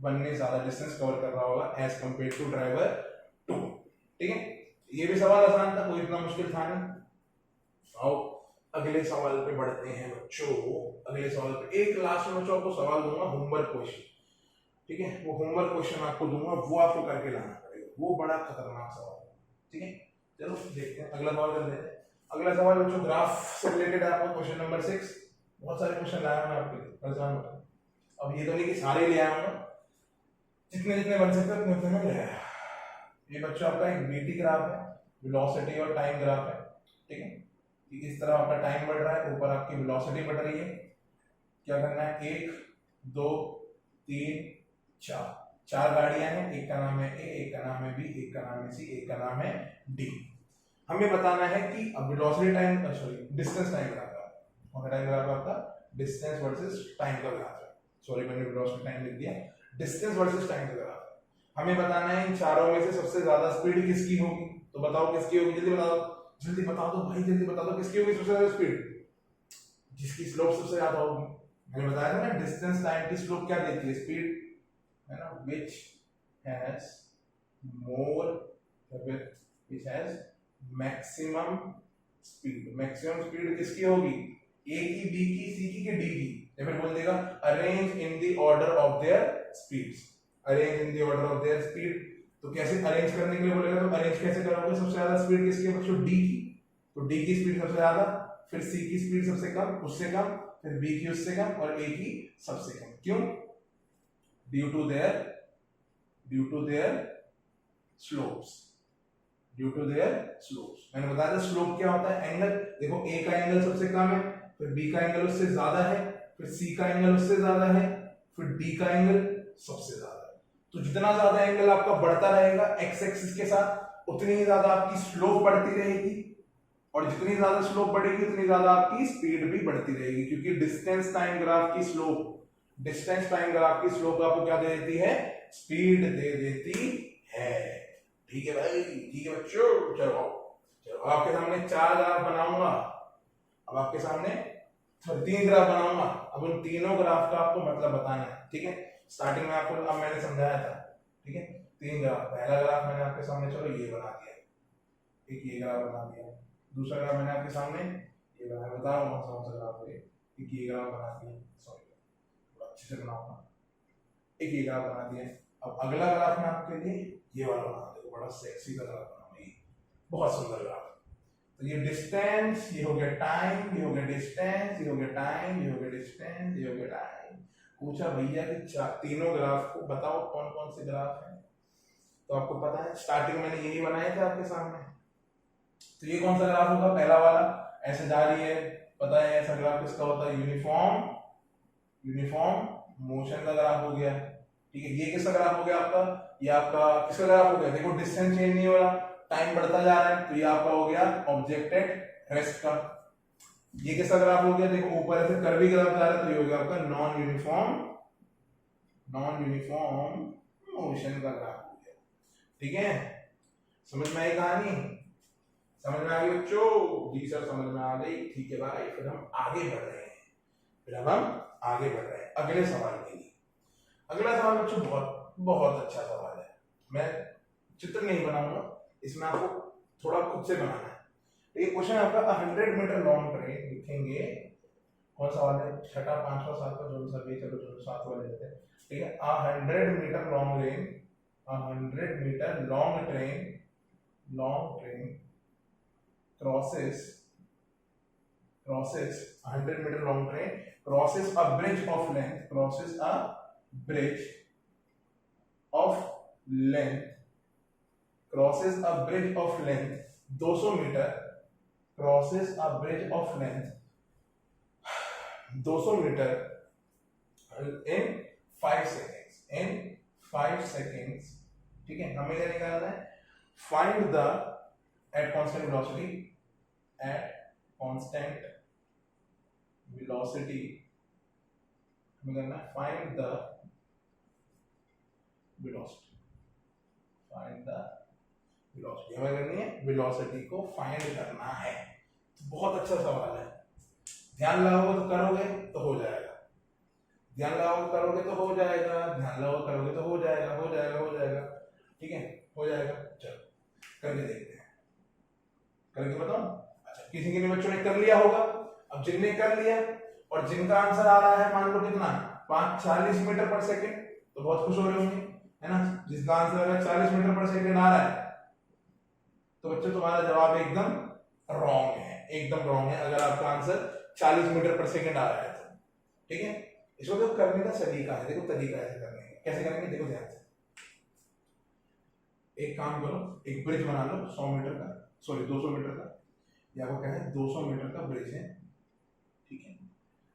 1 ने ज्यादा डिस्टेंस कवर कर रहा होगा एज कंपेयर टू ड्राइवर 2। ठीक है, ये भी सवाल आसान था, कोई इतना मुश्किल था नहीं। आओ अगले सवाल पे बढ़ते हैं बच्चों। अगले सवाल पे एक लास्ट में बच्चों आपको सवाल दूंगा, होमवर्क क्वेश्चन। ठीक है, वो होमवर्क क्वेश्चन आपको दूंगा, वो आपको करके लाना पड़ेगा, वो बड़ा खतरनाक सवाल है। ठीक है, चलो देखते हैं अगला सवाल कर लेते हैं। अगला सवाल बच्चों ग्राफ से रिलेटेड है, आपको क्वेश्चन नंबर 6। बहुत सारे क्वेश्चन लाया मैं आपके लिए, परेशान मत हो। अब ये तो नहीं कि सारे ले आया हूँ, जितने जितने बन सकते हैं उतने उतने में ले आया। ये बच्चों आपका एक बीटी ग्राफ है, वेलोसिटी और टाइम ग्राफ है। ठीक है, इस तरह आपका टाइम बढ़ रहा है, ऊपर आपकी वेलोसिटी बढ़ रही है। क्या करना है, 1 2 3 4 चार गाड़ियां हैं, एक का नाम है ए, एक का नाम है बी, एक का नाम है सी, एक का नाम है डी। हमें बताना है कि अब velocity time sorry distance time graph है, और टाइम ग्राफ आपका डिस्टेंस वर्सेस टाइम का ग्राफ है। सॉरी मैंने वेलोसिटी टाइम लिख दिया, डिस्टेंस वर्सेस टाइम का ग्राफ है। हमें बताना है इन चारों में से सबसे ज्यादा स्पीड किसकी होगी, तो बताओ किसकी होगी, जल्दी बताओ, जल्दी बता दो भाई, जल्दी बता दो किसकी होगी सबसे ज्यादा स्पीड, जिसकी स्लोप सबसे ज्यादा होगी। मैंने बताया था ना डिस्टेंस टाइम की स्लोप क्या देती है, स्पीड है ना, which has more which has maximum speed। Maximum speed किसकी होगी, ए की, बी की, सी की, डी की। या फिर बोल देगा arrange in the order of their speeds, arrange in the order of their speed. तो कैसे अरेंज करने के लिए बोलेगा, तो अरेंज कैसे करोगे, सबसे ज्यादा स्पीड किसकी है बच्चों, डी की, तो डी की स्पीड सबसे ज्यादा, फिर सी की स्पीड सबसे कम, उससे कम, फिर बी की उससे कम, और ए की सबसे कम। क्यों, due to their slopes, due to their slopes। मैंने बताया था स्लोप क्या होता है, एंगल। देखो ए का एंगल सबसे कम है, फिर बी का एंगल उससे ज्यादा है, फिर सी का एंगल उससे ज्यादा है, फिर डी का एंगल सबसे ज्यादा है। तो जितना ज्यादा एंगल आपका बढ़ता रहेगा एक्स एक्सिस के साथ, उतनी ही ज्यादा आपकी स्लोप बढ़ती रहेगी, और जितनी ज्यादा स्लोप बढ़ेगी उतनी ज्यादा आपकी स्पीड भी बढ़ती रहेगी, क्योंकि डिस्टेंस टाइम ग्राफ की स्लोप, डिस्टेंस टाइम ग्राफ की स्लोप आपको क्या दे देती है, स्पीड दे देती है। ठीक है भाई, ठीक है बच्चों, चलो चलो आपके सामने 4 ग्राफ बनाऊंगा, अब आपके सामने 3 ग्राफ बनाऊंगा। अब उन तीनों ग्राफ का आपको मतलब बताना है। ठीक है, स्टार्टिंग में आपको अब मैंने समझाया था। ठीक है, 3 ग्राफ, पहला ग्राफ मैंने आपके सामने चलो ये बना दिया, एक ये ग्राफ बना दिया, दूसरा ग्राफ मैंने आपके सामने ये बना, बताओ कौन सा ग्राफ है, एक ये ग्राफ बना दिया, सॉरी अच्छे से बनाऊंगा, एक ये ग्राफ बना दिया। अब अगला ग्राफ मैं आपके लिए ये वाला बना दूंगा, बड़ा सेक्सी सा ग्राफ बनाऊंगा, ये बहुत सुंदर ग्राफ। तो ये डिस्टेंस, ये हो गया टाइम, ये हो गया डिस्टेंस, ये हो गया टाइम, ये हो गया डिस्टेंस, ये हो गया टाइम। पूछा भैया कि तीनों ग्राफ को बताओ कौन कौन से ग्राफ हैं, तो आपको पता है स्टार्टिंग मैंने यही बनाए थे आपके सामने। तो ये कौन सा ग्राफ होगा, पहला वाला, ऐसे जा रही है, पता है ऐसा ग्राफ किसका होता है, यूनिफॉर्म मोशन का ग्राफ हो गया। ठीक है, ये किसका ग्राफ हो गया आपका, ये आपका किसका ग्राफ हो गया, देखो डिस्टेंस चेंज नहीं हो रहा, टाइम बढ़ता जा रहा है, तो ये आपका हो गया ऑब्जेक्ट एट रेस्ट का। ये किसका ग्राफ हो गया, देखो ऊपर से कर्वी ग्राफ जा रहा है, तो ये हो गया आपका नॉन यूनिफॉर्म मोशन का ग्राफ हो गया। ठीक है, समझ में आई कहानी, समझ में आ गई बच्चों, जी सर समझ में आ गई। ठीक है भाई, फिर हम आगे बढ़ रहे हैं, अगले सवाल के लिए। अगला सवाल बच्चों बहुत बहुत अच्छा सवाल है, मैं चित्र नहीं बनाऊंगा, इसमें आपको थोड़ा खुद से बनाना है। तो ये क्वेश्चन आपका 100 मीटर लॉन्ग ट्रेन, लिखेंगे कौन सा वाला है, छठा, पांचवा, सातवां, जो सा भी, चलो चलो सातवां ले लेते हैं। ठीक है, 100 metre long train, 100 metre long train crosses 100 meter long train crosses a bridge of length, 200 meter, crosses a bridge of length 200 meter in 5 seconds। ठीक है, हमें क्या निकालना है, find the at constant velocity हमें करना है find the velocity हमें करनी है, velocity को find करना है। तो बहुत अच्छा सवाल है, ध्यान लगाओगे तो करोगे तो हो जाएगा, ध्यान लगाओगे करोगे तो हो जाएगा, ध्यान लगाओगे करोगे तो हो जाएगा, हो जाएगा, हो जाएगा। ठीक है, हो जाएगा। चलो करके देखते हैं, करके बताओ। अच्छा, किसी किसी बच्चों ने कर लिया होगा। अब जिनने कर लिया और जिनका आंसर आ रहा है मान लो कितना, 40 मीटर पर सेकेंड, तो बहुत खुश हो रहे होंगे, है ना। जिसका आंसर अगर 40 मीटर पर सेकेंड आ रहा है तो बच्चों तुम्हारा जवाब एकदम रॉन्ग है, एकदम रॉन्ग है अगर आपका आंसर 40 मीटर पर सेकेंड आ रहा है तो। ठीक है, इसको देखो करने का तरीका है, देखो तरीका ऐसे करने का, कैसे करेंगे देखो ध्यान से। एक काम करो, एक ब्रिज बना लो 100 मीटर का, सॉरी 200 मीटर का, या आपको क्या है 200 मीटर का ब्रिज है। ठीक है,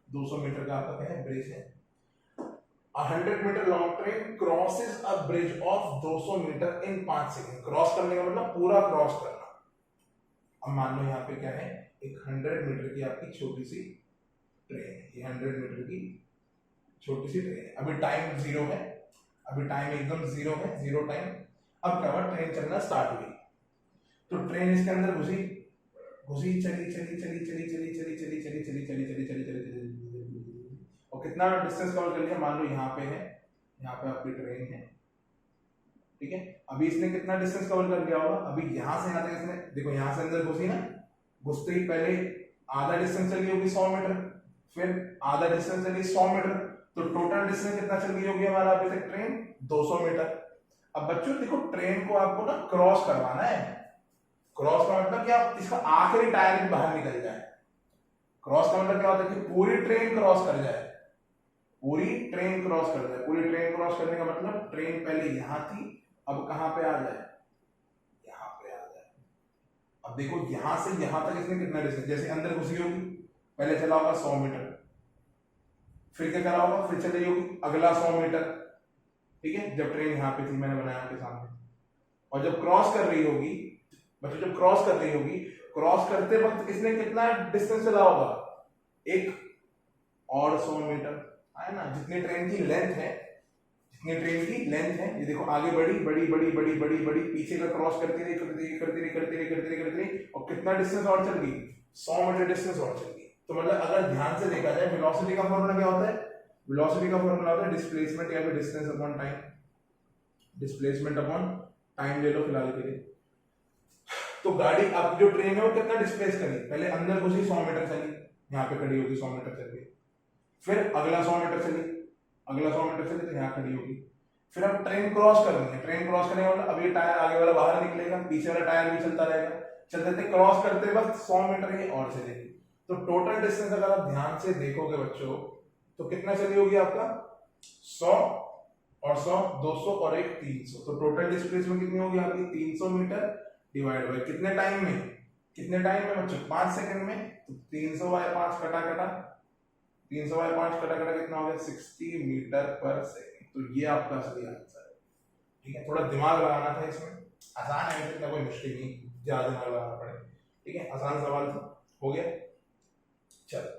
200 मीटर का आपका क्या है ब्रिज है। 100 metre long train crosses a bridge of 200 metre in 5 second. Cross करने का मतलब पूरा क्रॉस करना। अब मान लो यहाँ पे क्या है, एक 100 मीटर की आपकी छोटी सी ट्रेन है, ये 100 मीटर की छोटी सी ट्रेन है। अभी टाइम 0 है, अभी टाइम एकदम 0 है, 0 टाइम। अब क्या हुआ, ट्रेन चलना स्टार्ट हुई, तो ट्रेन इसके अंदर घुसी, घुसी, चली चली चली चली चली चली चली चली चली चली चली चली चली चली, और कितना डिस्टेंस कवर कर लिया, मान लो यहाँ पे है, यहाँ पे आपकी ट्रेन है। ठीक है, अभी इसने कितना डिस्टेंस कवर कर लिया होगा, अभी यहाँ से यहाँ तक इसने देखो, यहाँ से अंदर घुसी ना, घुसते ही पहले आधा डिस्टेंस चली होगी 100 मीटर, फिर आधा डिस्टेंस चली 100 मीटर, तो टोटल डिस्टेंस कितना चल गई होगी हमारा अभी तक ट्रेन 200 मीटर। अब बच्चों देखो ट्रेन को आपको ना क्रॉस करवाना है। क्रॉस का मतलब क्या, इसका आखिरी टायर बाहर निकल जाए। क्रॉस का मतलब क्या होता है कि पूरी ट्रेन क्रॉस कर जाए, पूरी ट्रेन क्रॉस कर जाए। पूरी ट्रेन क्रॉस करने का मतलब ट्रेन पहले यहां थी, अब कहां पे आ जाए, यहां पे आ जाए। अब देखो यहां से यहां तक इसने कितना डिस्टेंस, जैसे अंदर घुसी होगी, पहले चला होगा 100 मीटर, फिर क्या करा होगा, फिर चली होगी अगला 100 मीटर। ठीक है, जब ट्रेन यहां पे थी मैंने बनाया आपके सामने, और जब क्रॉस कर रही होगी बच्चों, जब क्रॉस कर रही होगी, क्रॉस करते वक्त इसने कितना डिस्टेंस चला होगा, एक और 100 मीटर, है ना। जितनी ट्रेन की लेंथ है, जितनी ट्रेन की लेंथ है, ये देखो आगे बढ़ी बड़ी बड़ी बड़ी बड़ी बड़ी, पीछे का क्रॉस करती रही करती रही करती रही करती रही करती रही करती रही, और कितना डिस्टेंस और चल गई, 100 मीटर डिस्टेंस और चल गई। तो मतलब अगर ध्यान से देखा जाए, वेलोसिटी का फॉर्मूला क्या होता है, वेलोसिटी का फॉर्मूला होता है डिस्प्लेसमेंट या फिर distance upon time, displacement upon time ले लो फिलहाल के लिए। तो गाड़ी अब जो ट्रेन है वो कितना डिस्प्लेस करी, पहले अंदर घुसी 100 मीटर चली, यहाँ पे खड़ी होगी 100 मीटर चल गई, फिर अगला 100 मीटर चली, अगला 100 मीटर चली तो यहाँ खड़ी होगी, फिर अब ट्रेन क्रॉस करनी है। ट्रेन क्रॉस करने का मतलब अब ये टायर आगे वाला बाहर निकलेगा, पीछे वाला टायर भी चलता रहेगा, चलते क्रॉस करते वक्त 100 मीटर ये और चलेगी। तो टोटल डिस्टेंस अगर आप ध्यान से देखोगे बच्चों, तो कितना चली होगी आपका 100 और 100 200 और एक 300, तो टोटल डिस्प्लेसमेंट कितनी होगी आपकी 300 मीटर डिवाइड बाय कितने टाइम में, कितने टाइम में बच्चों 5 सेकंड में। तो 300 बाय 5 कटा कटा, 300 बाय 5 कटा कटा कितना हो गया 60 मीटर पर सेकंड। तो ये आपका असली आंसर है। ठीक है, थोड़ा दिमाग लगाना था इसमें, आसान है, इतना कोई मुश्किल नहीं, ज्यादा दिमाग लगाना पड़े। ठीक है, आसान सवाल था, हो गया। चलो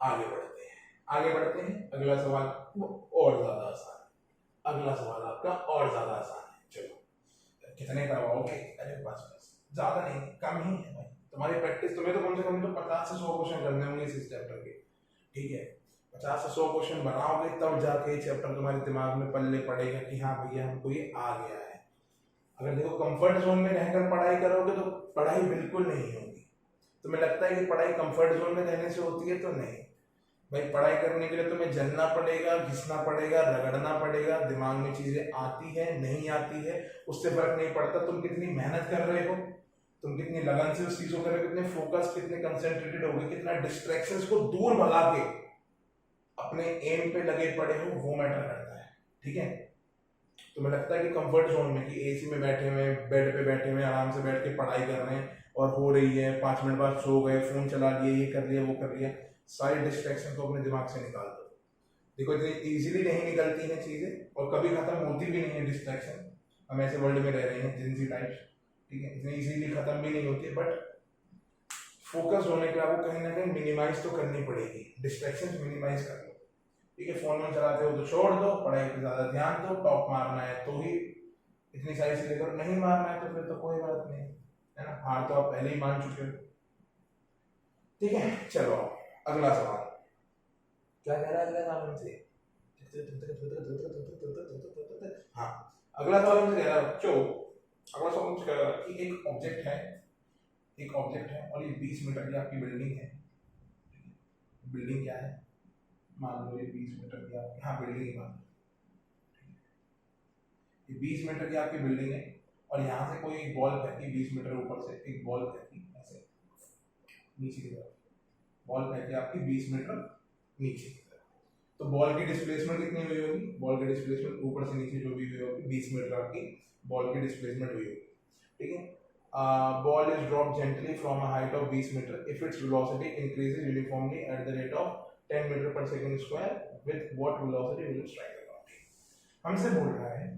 आगे बढ़ते हैं, आगे बढ़ते हैं। अगला सवाल वो और ज्यादा आसान है, अगला सवाल आपका और ज्यादा आसान है। चलो कितने करवाओगे, अरे बस बस ज्यादा नहीं, कम ही है भाई, तुम्हारी प्रैक्टिस, तुम्हें तो कम से कम तो 50 से 100 क्वेश्चन करने होंगे इस चैप्टर के। ठीक है, 50 से 100 क्वेश्चन बनाओगे तब जाके चैप्टर तुम्हारे दिमाग में पल्ले पड़ेगा कि हाँ भैया हमको ये आ गया है। अगर देखो कंफर्ट जोन में रहकर पढ़ाई करोगे तो पढ़ाई बिल्कुल नहीं होगी। तुम्हें लगता है कि पढ़ाई कंफर्ट जोन में रहने से होती है, तो नहीं भाई, पढ़ाई करने के लिए तुम्हें जलना पड़ेगा, घिसना पड़ेगा, रगड़ना पड़ेगा। दिमाग में चीजें आती है नहीं आती है उससे फर्क नहीं पड़ता, तुम कितनी मेहनत कर रहे हो, तुम कितनी लगन से उस चीज को कर रहे हो, कितने फोकस, कितने कंसंट्रेटेड हो गए, कितना डिस्ट्रैक्शंस को दूर भगा के अपने एम पे लगे पड़े हो, वो मैटर करता है। ठीक है, तुम्हें लगता है कि कंफर्ट जोन में, कि एसी में बैठे हुए, बेड पे बैठे हुए, आराम से बैठ के पढ़ाई कर रहे हैं और हो रही है, 5 मिनट बाद सो गए, फोन चला लिए, ये कर लिया वो कर लिया, सारी डिस्ट्रैक्शन को अपने दिमाग से निकाल दो। देखो इतनी इजीली नहीं निकलती हैं चीजें, और कभी खत्म होती भी नहीं है डिस्ट्रैक्शन। हम ऐसे वर्ल्ड में रह रहे हैं जिनसी टाइप्स, ठीक है, इतनी इजीली खत्म भी नहीं होती, बट फोकस होने के आपको कहीं ना कहीं मिनिमाइज तो करनी पड़ेगी, डिस्ट्रैक्शन मिनिमाइज कर लो। ठीक है, फोन में चलाते हो तो छोड़ दो, पढ़ाई पे ज्यादा ध्यान दो, टॉप मारना है तो ही इतनी सारी चीजें करो, नहीं मारना है तो फिर तो कोई बात नहीं, है ना, हार तो आप पहले ही मान चुके हो। ठीक है, चलो अगला सवाल क्या कह रहा है? अगला सवाल हमसे हाँ, अगला सवाल हमसे कह रहा है बच्चों, अगला सवाल हमसे कह रहा है कि एक ऑब्जेक्ट है और ये 20 मीटर की आपकी बिल्डिंग है। बिल्डिंग क्या है? मान लो ये 20 मीटर की आपकी, हाँ बिल्डिंग ही मान लो, ये 20 मीटर की आपकी बिल्डिंग है और यहाँ से कोई एक बॉल फेंकी 20 मीटर ऊपर से, एक बॉल फेंकी ऐसे नीचे की तरफ, बॉल फेंकी आपकी 20 मीटर नीचे की तरफ, तो बॉल की डिस्प्लेसमेंट कितनी हुई होगी? बॉल की डिस्प्लेसमेंट ऊपर से नीचे जो भी हुई होगी 20 मीटर आपकी बॉल की डिस्प्लेसमेंट हुई होगी, ठीक है। Ball is drop gently from a height of 20 metre if its velocity increases uniformly at the rate of 10 metre per second square with what velocity will it strike the ground. हमसे बोल रहा है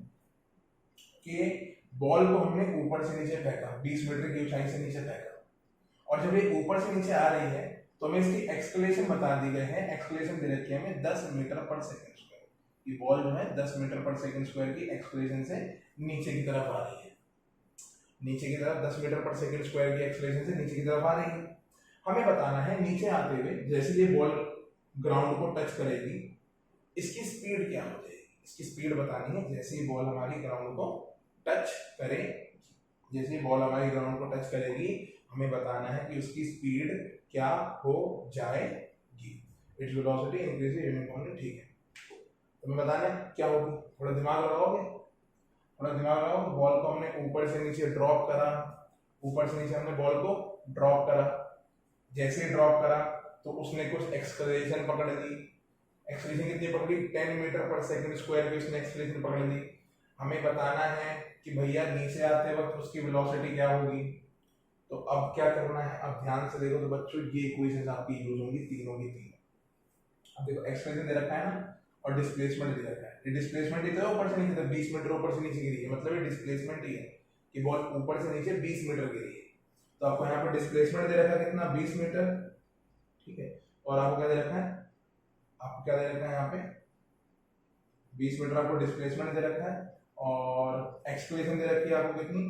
कि ball को हमने ऊपर से नीचे फेंका, 20 मीटर की ऊंचाई से नीचे फेंका, और जब ये ऊपर से नीचे आ रही है तो हमें इसकी एक्सलेशन बता दी गई है। एक्सलेशन दे रखी है हमें 10 मीटर पर सेकंड स्क्वायर। ये बॉल जो है 10 मीटर पर सेकंड स्क्वायर की एक्सलेशन से नीचे की तरफ आ रही है, नीचे की तरफ 10 मीटर पर सेकंड स्क्वायर की एक्सलेशन से नीचे की तरफ आ रही है। हमें बताना है नीचे आते हुए जैसे ये बॉल ग्राउंड को टच करेगी इसकी स्पीड क्या हो जाएगी, इसकी स्पीड बतानी है। जैसे ही बॉल हमारी ग्राउंड को टच करे, जैसे बॉल हमारी ग्राउंड को टच करेगी हमें बताना है कि उसकी स्पीड क्या हो जाएगी। इट्स वेलोसिटी इंक्रीजेस यूनिफॉर्मली, ठीक है। तो हमें बताना है क्या होगी, थोड़ा दिमाग लगाओगे, थोड़ा दिमाग लगाओ। बॉल को हमने ऊपर से नीचे ड्रॉप करा, ऊपर से नीचे हमने बॉल को ड्रॉप करा, जैसे ही ड्रॉप करा तो उसने कुछ एक्सेलरेशन पकड़ ली। एक्सेलरेशन कितनी पकड़ी? 10 मीटर पर सेकंड स्क्वायर की उसने एक्सेलरेशन पकड़ ली। हमें बताना है कि भैया नीचे आते वक्त उसकी वेलोसिटी क्या होगी। तो अब क्या करना है, अब ध्यान से देखो तो बच्चों ये इक्वेशंस आपकी यूज होंगी तीनों की तीनों। अब देखो एक्सप्रेशन दे रखा है ना और डिस्प्लेसमेंट दे रखा है। ये डिस्प्लेसमेंट ही तो ऊपर से नीचे, 20 मीटर ऊपर से नीचे गिरी है, मतलब ये डिस्प्लेसमेंट ही है कि बॉल ऊपर से नीचे 20 मीटर गिरी है। तो आपको यहाँ पर डिस्प्लेसमेंट दे रखा है कितना? 20 मीटर, ठीक है। और आपको क्या दे रखा है? आपको क्या दे रखा है यहाँ पे? 20 मीटर आपको डिस्प्लेसमेंट दे रखा है और एक्सप्रेशन दे रखी है आपको कितनी?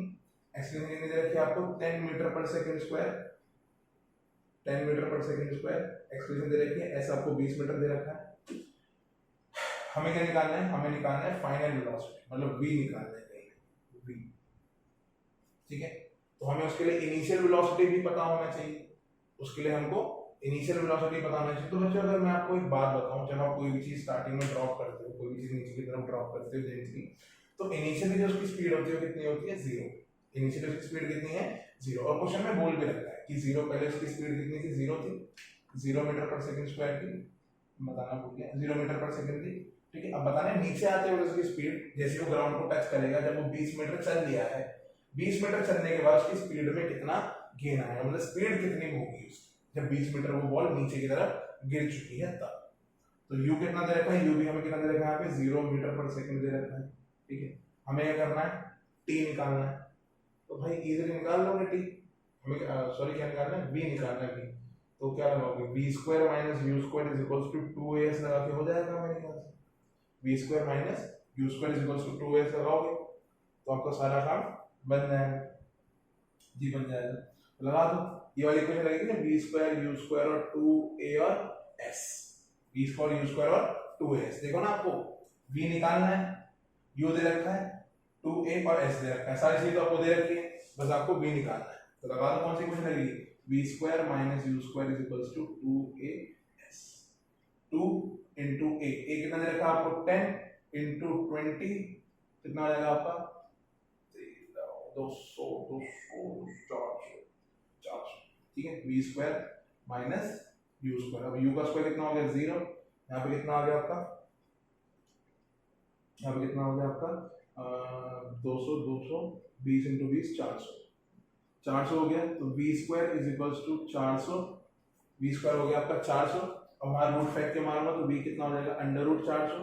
एक्सप्रेशन कितनी दे रखी है आपको? 10 metre per second square, 10 metre per second square expression दे रखी है। ऐसा आपको 20 मीटर दे रखा है। हमें क्या निकालना है? हमें निकालना है फाइनल वेलोसिटी, मतलब v निकालना है कहीं v, ठीक है। तो हमें उसके लिए इनिशियल वेलोसिटी भी पता होना चाहिए, उसके लिए हमको इनिशियल वेलोसिटी पता होना चाहिए। तो बच्चों अगर मैं आपको एक बात बताऊं, जब आप कोई भी चीज स्टार्टिंग में ड्रॉप करते हो, कोई भी चीज नीचे की तरफ ड्रॉप करते हो जेंटली, तो इनिशियली जो उसकी स्पीड होती है कितनी होती है? 0। इनिशियली उसकी स्पीड कितनी है? 0। और क्वेश्चन में बोल भी रखा है कि 0 पहले उसकी स्पीड कितनी थी? 0 थी, 0 मीटर पर सेकंड स्क्वायर की, बताना भूल गया, 0 मीटर पर सेकंड थी, ठीक है। अब बताना है नीचे आते हुए उसकी स्पीड, जैसे वो ग्राउंड को टच करेगा, जब वो 20 मीटर चल लिया है, 20 मीटर चलने के बाद उसकी स्पीड में कितना गेन आया, मतलब स्पीड कितनी होगी उसकी जब 20 मीटर वो बॉल नीचे की तरफ गिर चुकी है तब। तो u कितना दे रखा है? u भी हमें कितना दे रखा है यहाँ पे? 0 मीटर पर सेकंड दे रखा है, ठीक है। हमें क्या करना है? t निकालना है। तो भाई इजीली निकाल लोगे t। हमें सॉरी क्या निकालना है? v निकालना है। v तो क्या लगाओगे? v square minus u square is equals to 2as लगा के हो जाएगा मेरे ख्याल से। v square minus u square is equals to 2as लगाओगे तो आपका सारा काम बन जाएगा जी, बन जाएगा। तो लगा दो, ये वाली इक्वेशन लगेगी ना, b स्क्वायर u स्क्वायर और 2a और s, b square u square और 2as। देखो ना आपको v निकालना है, u दे रखा है, 2a और s दे रखा है, सारी चीज तो आपको दे रखी है, बस आपको v निकालना है। तो लगा दो कौन सी इक्वेशन लगेगी? b square minus u square is equals to 2as। 2 into a, a कितना दे रखा है आपको? 10 into 20 कितना हो जाएगा आपका? 200 400, ठीक है। v square minus u square, अब u का स्क्वायर कितना हो गया? 0। यहाँ पे कितना आ गया आपका? यहाँ पे कितना हो गया आपका? 200 20 इंटू 20 400 हो गया। तो v square is equals to 400, v square हो गया आपका 400। अब हमारा रूट फेंक के मारूंगा तो v कितना हो जाएगा? अंडर रूट 400,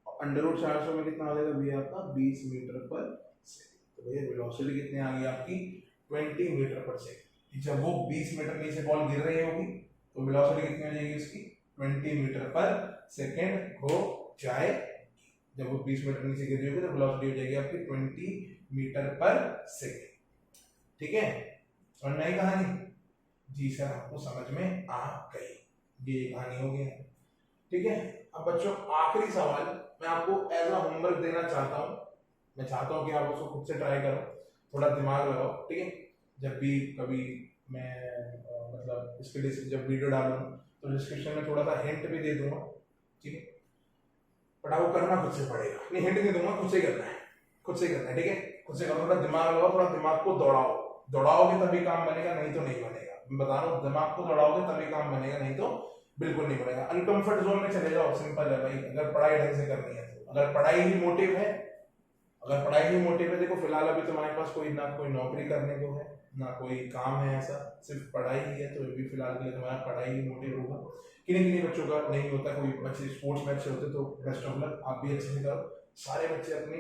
अंडर रूट 400 में कितना हो जाएगा? v आपका 20 मीटर पर सेकंड। तो भैया वेलोसिटी कितनी आ गई आपकी? 20 मीटर पर सेकंड। जब वो 20 मीटर नीचे बॉल गिर रही होगी तो वेलोसिटी कितनी हो जाएगी उसकी? 20 मीटर पर सेकंड हो जाएगी। जब वो 20 मीटर नीचे गिर रही होगी तो वेलोसिटी हो जाएगी आपकी 20 मीटर पर सेकंड, ठीक है। समझ में आई कहानी? जी सर, आपको समझ में आ गई। ये कहानी हो गई है, ठीक है। अब बच्चों आखिरी सवाल मैं आपको एज अ होमवर्क देना चाहता हूँ, मैं चाहता हूँ कि आप उसको खुद से ट्राई करो, थोड़ा दिमाग लगाओ, ठीक है। जब भी कभी मैं मतलब इसके लिए जब वीडियो डालूँ तो डिस्क्रिप्शन में थोड़ा सा हिंट भी दे दूंगा, ठीक है। बट आपको करना खुद से पड़ेगा, नहीं हिंट नहीं दूंगा, खुद से करना है, खुद से करना है, ठीक है। खुद से करो, थोड़ा दिमाग लगाओ, थोड़ा दिमाग को दौड़ाओ, दौड़ाओगे तभी काम बनेगा, नहीं तो नहीं बनेगा। मैं बता रहा हूँ दिमाग को दौड़ाओगे तभी काम बनेगा, नहीं तो बिल्कुल नहीं बनेगा। अनकंफर्ट जोन में चले जाओ, सिंपल है भाई। अगर पढ़ाई ढंग से करनी है तो, अगर पढ़ाई ही मोटिव है, अगर पढ़ाई ही मोटिव है, देखो फिलहाल अभी तुम्हारे पास कोई ना कोई नौकरी करने को है ना कोई काम है ऐसा, सिर्फ पढ़ाई ही है, तो भी फिलहाल के लिए तुम्हारा पढ़ाई ही मोटिव होगा। किन्हीं किन्हीं बच्चों का नहीं होता, कोई बच्चे स्पोर्ट्स में अच्छे होते तो बेस्ट ऑफ लक, आप भी अच्छे से करो। सारे बच्चे अपनी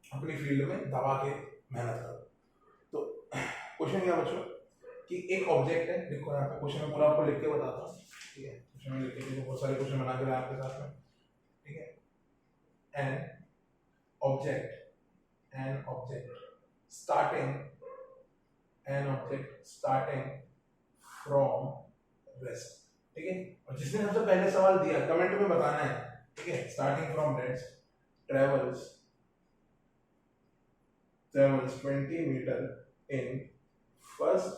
अपनी फील्ड में दबा के मेहनत करो। तो क्वेश्चन क्या बच्चों कि एक ऑब्जेक्ट है, देखो यहाँ पे क्वेश्चन में पूरा आपको लिख के बताता हूँ, ठीक है। क्वेश्चन में लिख के बहुत सारे क्वेश्चन बना के आपके साथ में, ठीक है। An object starting from rest, ठीक है। और जिसने सबसे पहले सवाल दिया कमेंट में बताना है, ठीक है। Starting from rest travels 20 meter in first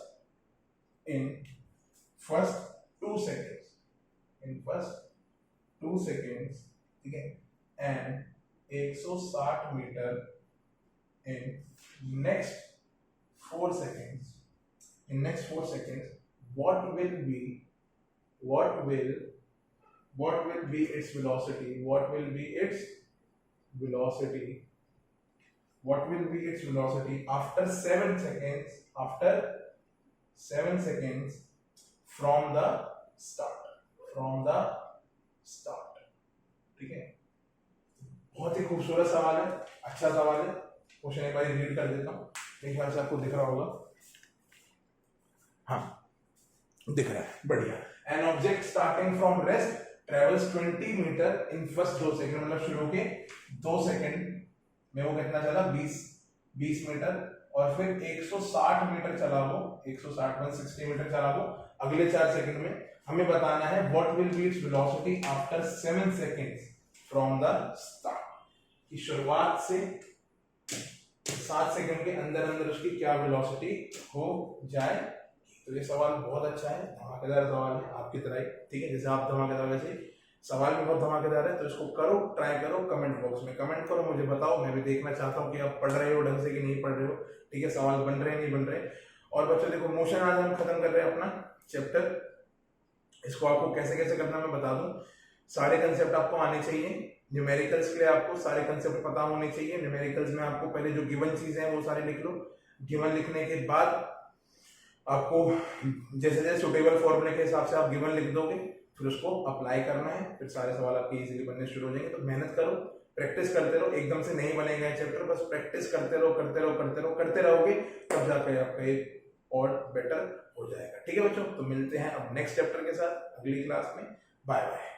2 seconds, ठीक है, and 160 metre in next 4 seconds. What will be its velocity? What will be its velocity after 7 seconds? After 7 seconds from the start, ठीक है। बहुत ही खूबसूरत सवाल है, अच्छा सवाल है। क्वेश्चन एक बार रीड कर देता हूँ, मेरे ख्याल से आपको दिख रहा होगा, हाँ दिख रहा है, बढ़िया। An object starting from rest travels 20 metre in first 2 second, मतलब शुरू के 2 सेकंड में वो कितना चला, 20 मीटर, और फिर 160 मीटर चला वो, 160 मीटर चला वो अगले 4 सेकंड में। हमें बताना है what will be its velocity after 7 seconds from the start, की शुरुआत से 7 सेकंड के अंदर अंदर उसकी क्या वेलोसिटी हो जाए। तो ये सवाल बहुत अच्छा है, धमाकेदार सवाल है आपकी तरह ही, ठीक है। जैसे आप धमाकेदार, वैसे सवाल भी बहुत धमाकेदार है। तो इसको करो, ट्राई करो, कमेंट बॉक्स में कमेंट करो, मुझे बताओ, मैं भी देखना चाहता हूँ कि आप पढ़ रहे हो ढंग से कि नहीं पढ़ रहे हो, ठीक है। सवाल बन रहे नहीं बन रहे। और बच्चों देखो, मोशन आज हम खत्म कर रहे हैं अपना चैप्टर, इसको आपको कैसे कैसे करना मैं बता दूं। सारे कंसेप्ट आपको आने चाहिए, न्यूमेरिकल्स के लिए आपको सारे कंसेप्ट पता होने चाहिए। न्यूमेरिकल्स में आपको पहले जो गिवन चीजें हैं वो सारी लिख लो। गिवन लिखने के बाद आपको जैसे जैसे सुटेबल फॉर्मूले के हिसाब से आप गिवन लिख दोगे, फिर उसको अप्लाई करना है, फिर सारे सवाल आपके इजीली बनने शुरू हो जाएंगे। तो मेहनत करो, प्रैक्टिस करते रहो, एकदम से नहीं बनेगा चैप्टर, बस प्रैक्टिस करते रहोगे, तब जाकर आपका एक और बेटर हो जाएगा, ठीक है बच्चों। तो मिलते हैं अब नेक्स्ट चैप्टर के साथ अगली क्लास में, बाय बाय।